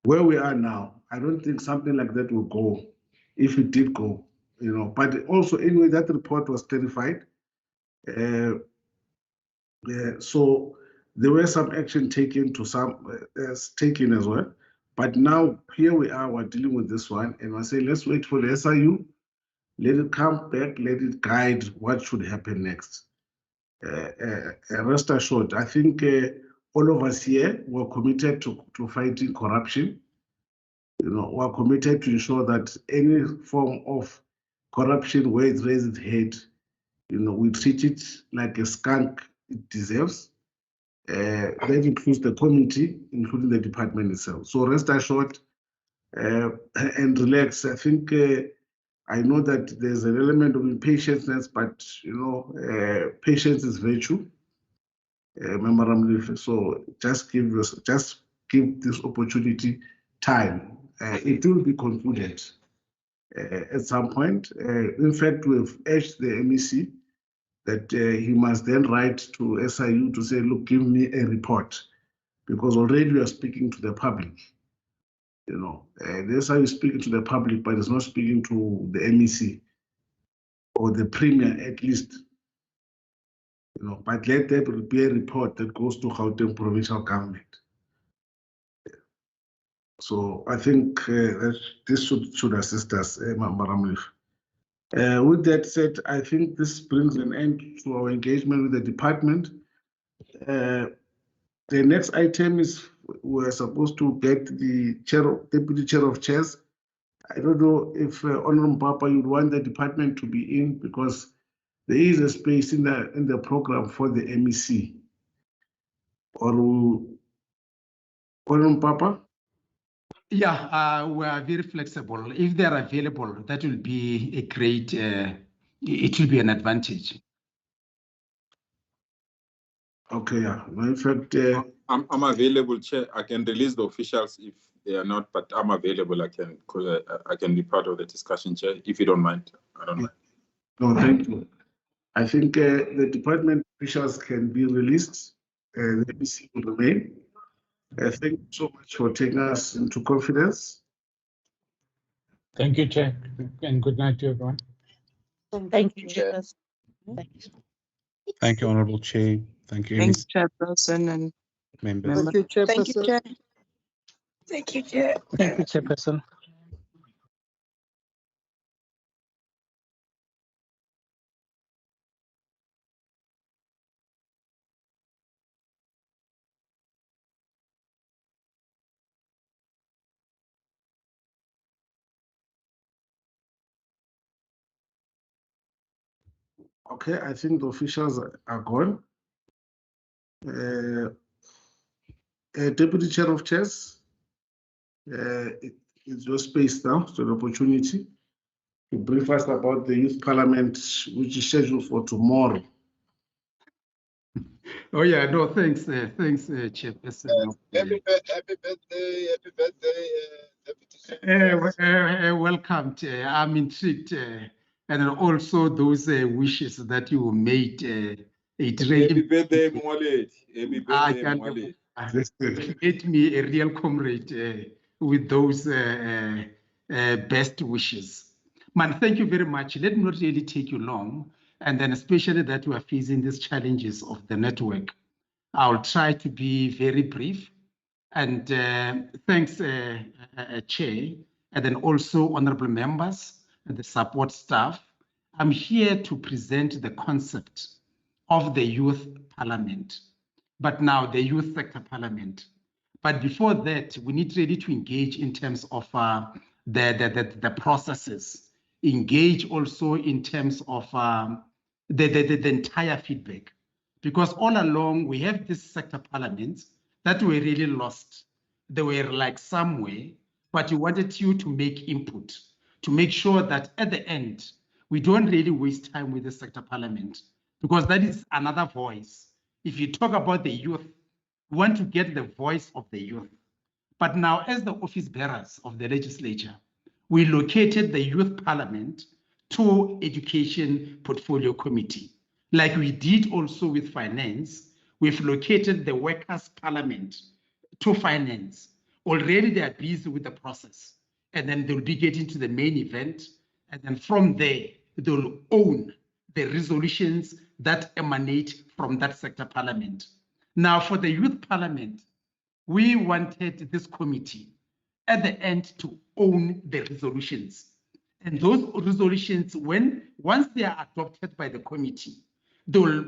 where we are now, I don't think something like that will go, if it did go, you know. But also, anyway, that report was clarified. So there were some action taken taken as well. But now here we are, we're dealing with this one, and I say let's wait for the SIU, let it come back, let it guide what should happen next. Rest assured, I think all of us here were committed to fighting corruption. You know, we're committed to ensure that any form of corruption where it raises its head, you know, we treat it like a skunk it deserves. That includes the committee, including the department itself. So rest assured and relax. I think I know that there's an element of impatience, but you know, patience is virtue. So just give this opportunity time. It will be concluded at some point. In fact, we've urged the MEC that he must then write to SIU to say, look, give me a report, because already we are speaking to the public. You know, the SIU is speaking to the public, but it's not speaking to the MEC or the Premier at least. You know, but let there be a report that goes to Gauteng provincial government. So I think this should assist us, Maramlif. With that said, I think this brings an end to our engagement with the department. The next item is we're supposed to get the deputy chair of chairs. I don't know if Honorable Papa, you'd want the department to be in, because there is a space in the program for the MEC. Or Honorable Papa?
Yeah, we are very flexible. If they're available, that will be a great it will be an advantage.
Okay, yeah. In fact,
I'm available, Chair. I can release the officials if they are not, but I'm available. I can be part of the discussion, Chair, if you don't mind. I don't mind.
No, thank you. I think the department officials can be released. The MEC will remain. Thank you so much for taking us into confidence.
Thank you, Chair, and good night to everyone.
Thank you, Chair.
Thank you, Honorable Chair. Thank you,
Thanks, Chairperson and
members.
members.
Thank you, Chair.
Thank you, Chair.
Thank you, Chairperson.
Okay, I think the officials are gone. Deputy Chair of Chairs, it's your space now, so the opportunity to brief us about the Youth Parliament, which is scheduled for tomorrow.
Oh yeah, no, thanks, Chairperson.
Happy birthday, Deputy Chair.
Welcome. I'm intrigued, and also those wishes that you made. It really
Happy birthday, Mwale. Happy birthday, Mwale.
Made me a real comrade with those best wishes. Man, thank you very much. Let me not really take you long, and then especially that we are facing these challenges of the network. I'll try to be very brief. And thanks, Chair, and then also honorable members and the support staff. I'm here to present the concept of the Youth Parliament, but now the Youth Sector Parliament. But before that, we need really to engage in terms of the processes, engage also in terms of the entire feedback. Because all along, we have this sector parliaments that were really lost. They were like somewhere, but we wanted you to make input, to make sure that at the end, we don't really waste time with the sector parliament, because that is another voice. If you talk about the youth, we want to get the voice of the youth. But now, as the office bearers of the legislature, we located the Youth Parliament to Education Portfolio Committee. Like we did also with finance, we've located the Workers' Parliament to finance. Already they are busy with the process, and then they'll be getting to the main event. And then from there, they'll own the resolutions that emanate from that sector parliament. Now, for the Youth Parliament, we wanted this committee at the end to own the resolutions. And those resolutions, once they are adopted by the committee, they will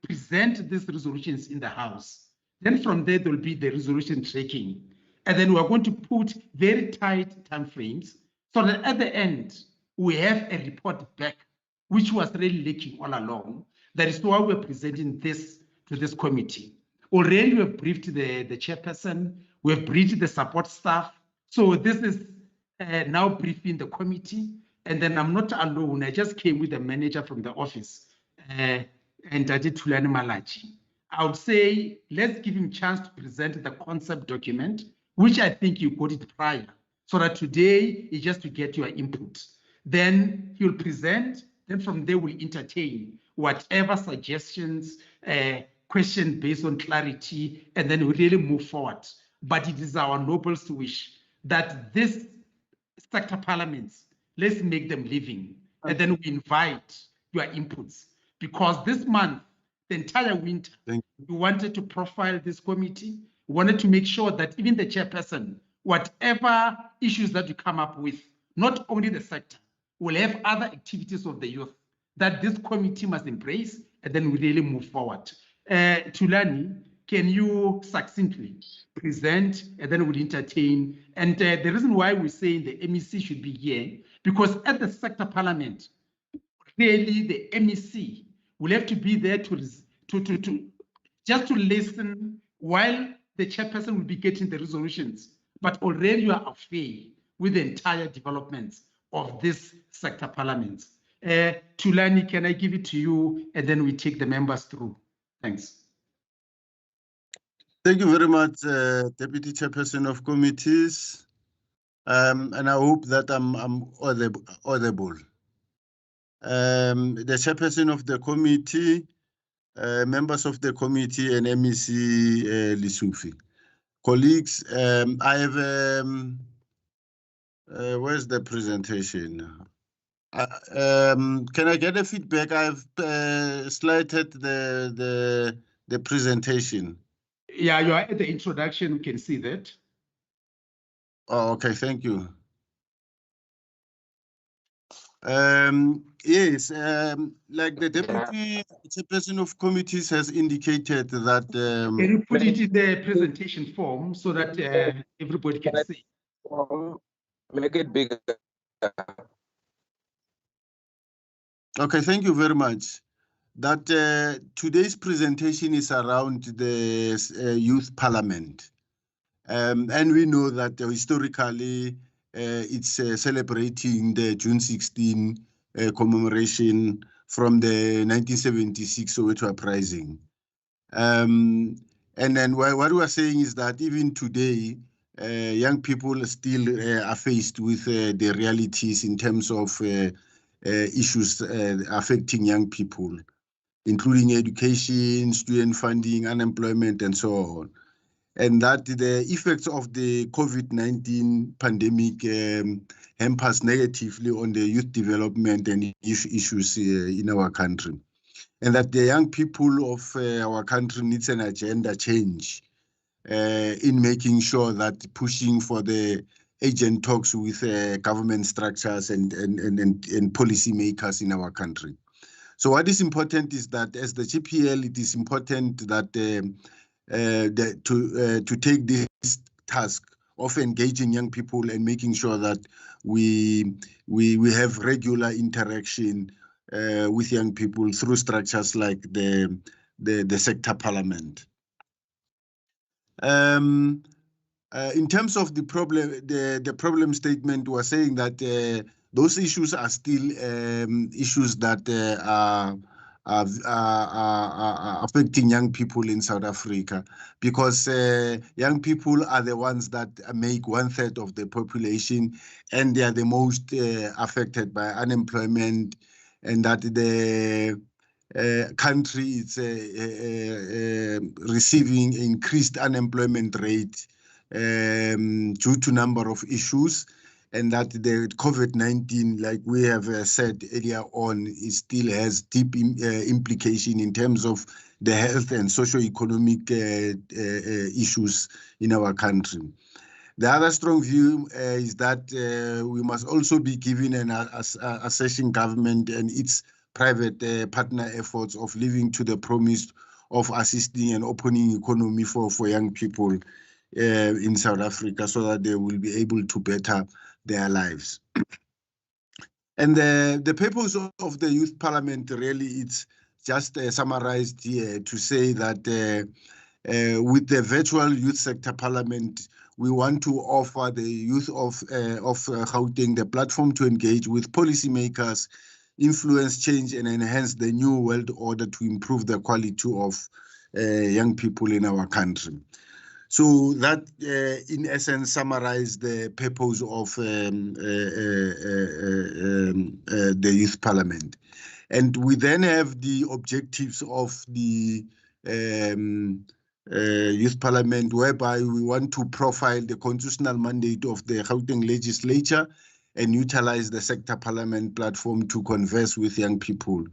present these resolutions in the House. Then from there, there will be the resolution tracking. And then we're going to put very tight timeframes so that at the end, we have a report back, which was really leaking all along. That is why we're presenting this to this committee. Already we have briefed the chairperson, we have briefed the support staff. So this is now briefing the committee. And then I'm not alone. I just came with the manager from the office, and Dadi Tulani Malachi. I would say, let's give him a chance to present the concept document, which I think you got it prior, so that today is just to get your input. Then he'll present, then from there we'll entertain whatever suggestions, question based on clarity, and then we really move forward. But it is our noblest wish that this sector parliaments, let's make them living, and then we invite your inputs. Because this month, the entire winter, we wanted to profile this committee, we wanted to make sure that even the chairperson, whatever issues that you come up with, not only the sector, will have other activities of the youth that this committee must embrace, and then we really move forward. Tulani, can you succinctly present, and then we'll entertain? And the reason why we're saying the MEC should be here, because at the sector parliament, really the MEC will have to be there to just to listen while the chairperson will be getting the resolutions. But already you are afraid with the entire developments of this sector parliaments. Tulani, can I give it to you, and then we take the members through? Thanks.
Thank you very much, Deputy Chairperson of Committees. And I hope that I'm audible. The Chairperson of the committee, members of the committee, and MEC Lisufi. Colleagues, I have, where's the presentation? Can I get a feedback? I've slighted the presentation.
Yeah, you are at the introduction, we can see that.
Oh, okay, thank you. Yes, like the Deputy Chairperson of Committees has indicated that...
Can you put it in the presentation form so that everybody can see?
Make it bigger.
Okay, thank you very much. That today's presentation is around the Youth Parliament. And we know that historically it's celebrating the June 16 commemoration from the 1976 Soweto uprising. And then what we are saying is that even today, young people still are faced with the realities in terms of issues affecting young people, including education, student funding, unemployment, and so on. And that the effects of the COVID-19 pandemic hampers negatively on the youth development and issues in our country. And that the young people of our country needs an agenda change in making sure that pushing for the agent talks with government structures and policy makers in our country. So what is important is that as the GPL, it is important that to take this task of engaging young people and making sure that we have regular interaction with young people through structures like the sector parliament. In terms of the problem statement, we're saying that those issues are still issues that are affecting young people in South Africa, because young people are the ones that make 1/3 of the population, and they are the most affected by unemployment, and that the country is receiving increased unemployment rate due to number of issues, and that the COVID-19, like we have said earlier on, it still has deep implication in terms of the health and socio-economic issues in our country. The other strong view is that we must also be given an assessing government and its private partner efforts of living to the promise of assisting and opening economy for young people in South Africa, so that they will be able to better their lives. And the purpose of the Youth Parliament really, it's just summarized here to say that with the virtual Youth Sector Parliament, we want to offer the youth of Gauteng the platform to engage with policymakers, influence change, and enhance the new world order to improve the quality of young people in our country. So that, in essence, summarizes the purpose of the Youth Parliament. And we then have the objectives of the Youth Parliament, whereby we want to profile the constitutional mandate of the Gauteng legislature and utilize the sector parliament platform to converse with young people,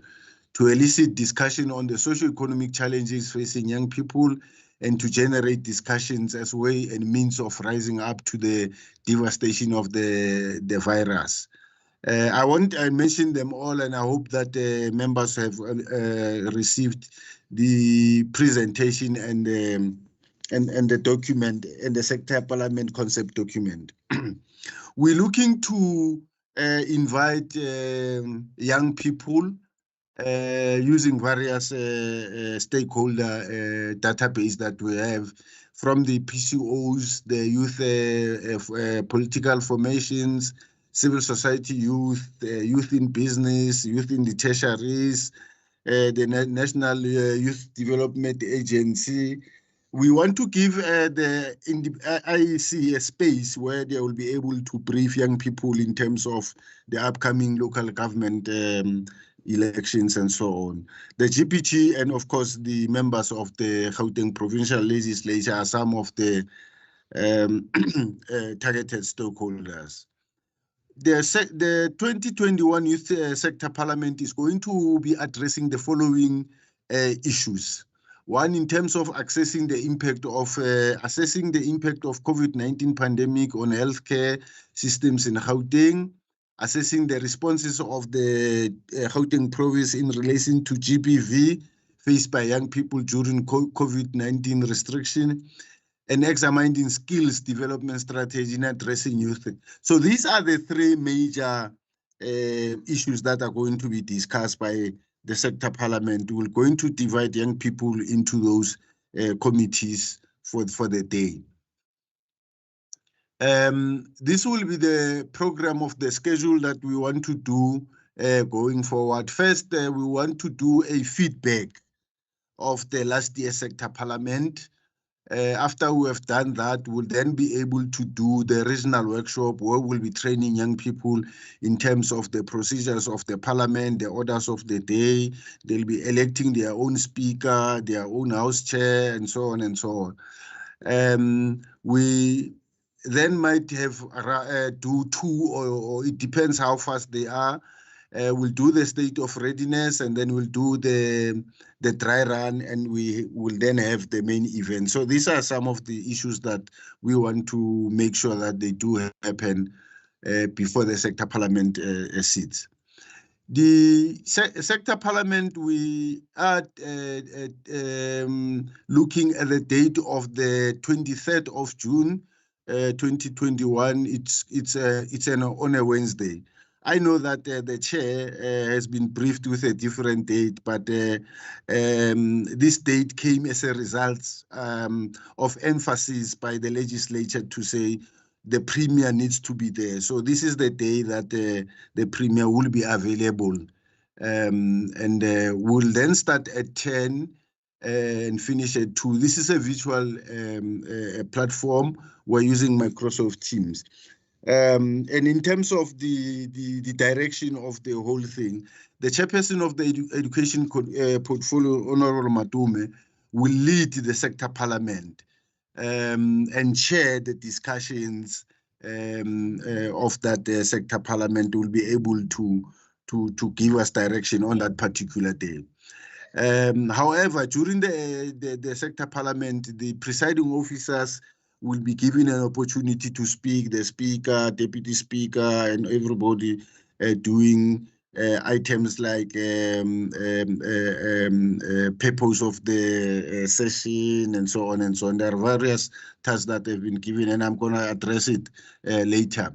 to elicit discussion on the socio-economic challenges facing young people, and to generate discussions as way and means of rising up to the devastation of the virus. I mention them all, and I hope that members have received the presentation and the document and the sector parliament concept document. We're looking to invite young people using various stakeholder database that we have, from the PCOs, the youth political formations, civil society youth, youth in business, youth in the tertiaries, the National Youth Development Agency. We want to give the IEC a space where they will be able to brief young people in terms of the upcoming local government elections and so on. The GPT and of course the members of the Gauteng Provincial Legislature are some of the targeted stakeholders. The 2021 Youth Sector Parliament is going to be addressing the following issues. One, in terms of assessing the impact of COVID-19 pandemic on healthcare systems in Gauteng, assessing the responses of the Gauteng province in relation to GBV faced by young people during COVID-19 restriction, and examining skills development strategy in addressing youth. So these are the three major issues that are going to be discussed by the sector parliament. We're going to divide young people into those committees for the day. This will be the program of the schedule that we want to do going forward. First, we want to do a feedback of the last year sector parliament. After we have done that, we'll then be able to do the regional workshop where we'll be training young people in terms of the procedures of the parliament, the orders of the day. They'll be electing their own speaker, their own house chair, and so on and so on. We then might have do two, or it depends how fast they are. We'll do the state of readiness, and then we'll do the dry run, and we will then have the main event. So these are some of the issues that we want to make sure that they do happen before the sector parliament sits. The sector parliament, we are looking at the date of the 23rd of June, 2021. It's on a Wednesday. I know that the chair has been briefed with a different date, but this date came as a result of emphasis by the legislature to say the premier needs to be there. So this is the day that the premier will be available. And we'll then start at 10 and finish at 2. This is a virtual platform. We're using Microsoft Teams. And in terms of the direction of the whole thing, the chairperson of the education portfolio, Honorable Matume, will lead the sector parliament and chair the discussions of that sector parliament. Will be able to give us direction on that particular day. However, during the sector parliament, the presiding officers will be given an opportunity to speak, the speaker, deputy speaker, and everybody doing items like purpose of the session and so on and so on. There are various tasks that have been given, and I'm going to address it later.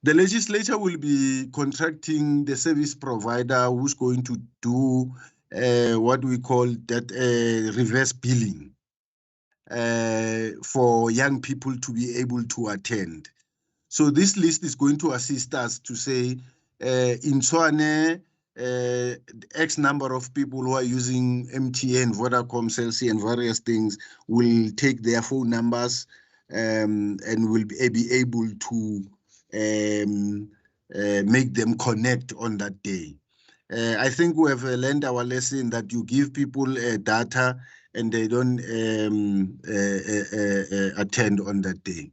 The legislature will be contracting the service provider who's going to do what we call that reverse billing for young people to be able to attend. So this list is going to assist us to say in Tswane, X number of people who are using MTN, Vodacom, Cell C, and various things will take their phone numbers and will be able to make them connect on that day. I think we have learned our lesson that you give people data and they don't attend on that day.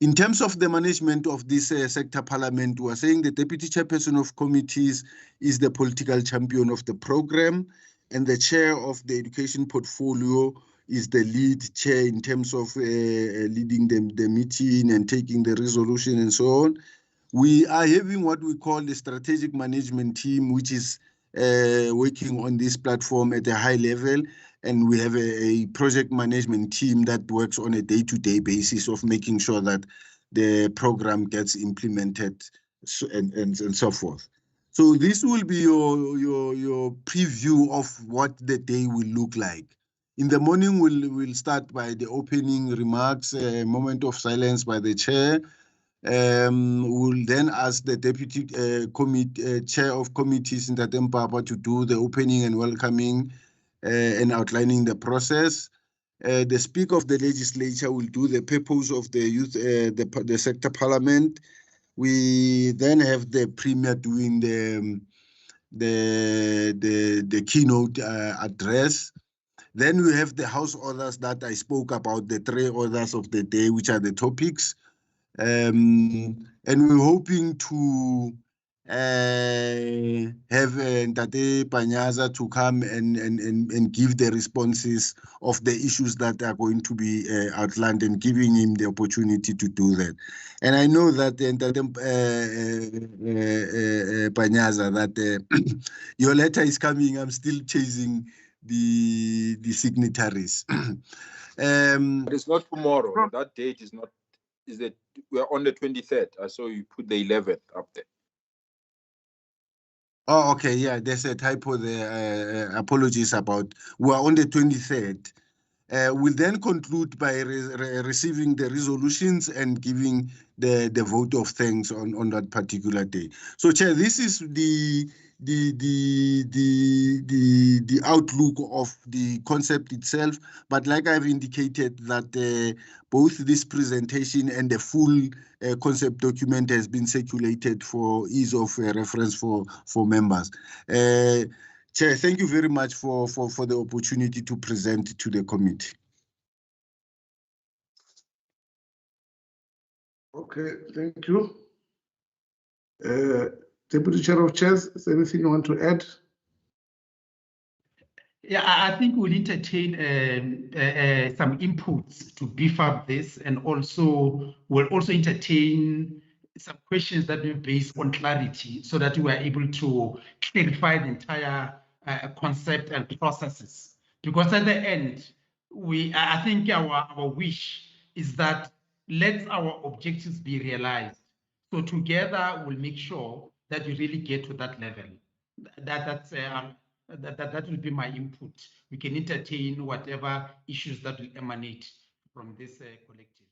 In terms of the management of this sector parliament, we are saying the deputy chairperson of committees is the political champion of the program, and the chair of the education portfolio is the lead chair in terms of leading the meeting and taking the resolution and so on. We are having what we call the strategic management team, which is working on this platform at a high level. And we have a project management team that works on a day-to-day basis of making sure that the program gets implemented and so forth. So this will be your preview of what the day will look like. In the morning, we'll start by the opening remarks, a moment of silence by the chair. We'll then ask the Deputy Chair of Committees in Mpapa to do the opening and welcoming and outlining the process. The Speaker of the Legislature will do the purpose of the youth, the sector parliament. We then have the Premier doing the keynote address. Then we have the House orders that I spoke about, the 3 orders of the day, which are the topics. And we're hoping to have Ntate Panyaza to come and give the responses of the issues that are going to be outlined, and giving him the opportunity to do that. And I know that Ntate Panyaza, that your letter is coming. I'm still chasing the signatories.
But it's not tomorrow. That date is not. Is that we are on the 23rd? I saw you put the 11th up there.
Oh, okay, yeah, there's a typo there. Apologies about. We are on the 23rd. We'll then conclude by receiving the resolutions and giving the vote of thanks on that particular day. So, Chair, this is the outlook of the concept itself. But like I've indicated, that both this presentation and the full concept document has been circulated for ease of reference for members. Chair, thank you very much for the opportunity to present to the committee.
Okay, thank you. Deputy Chair of Chairs, is there anything you want to add?
Yeah, I think we'll entertain some inputs to beef up this, and also we'll also entertain some questions that will be based on clarity, so that we are able to clarify the entire concept and processes. Because at the end, I think our wish is that let our objectives be realized. So together we'll make sure that we really get to that level. That will be my input. We can entertain whatever issues that will emanate from this collective.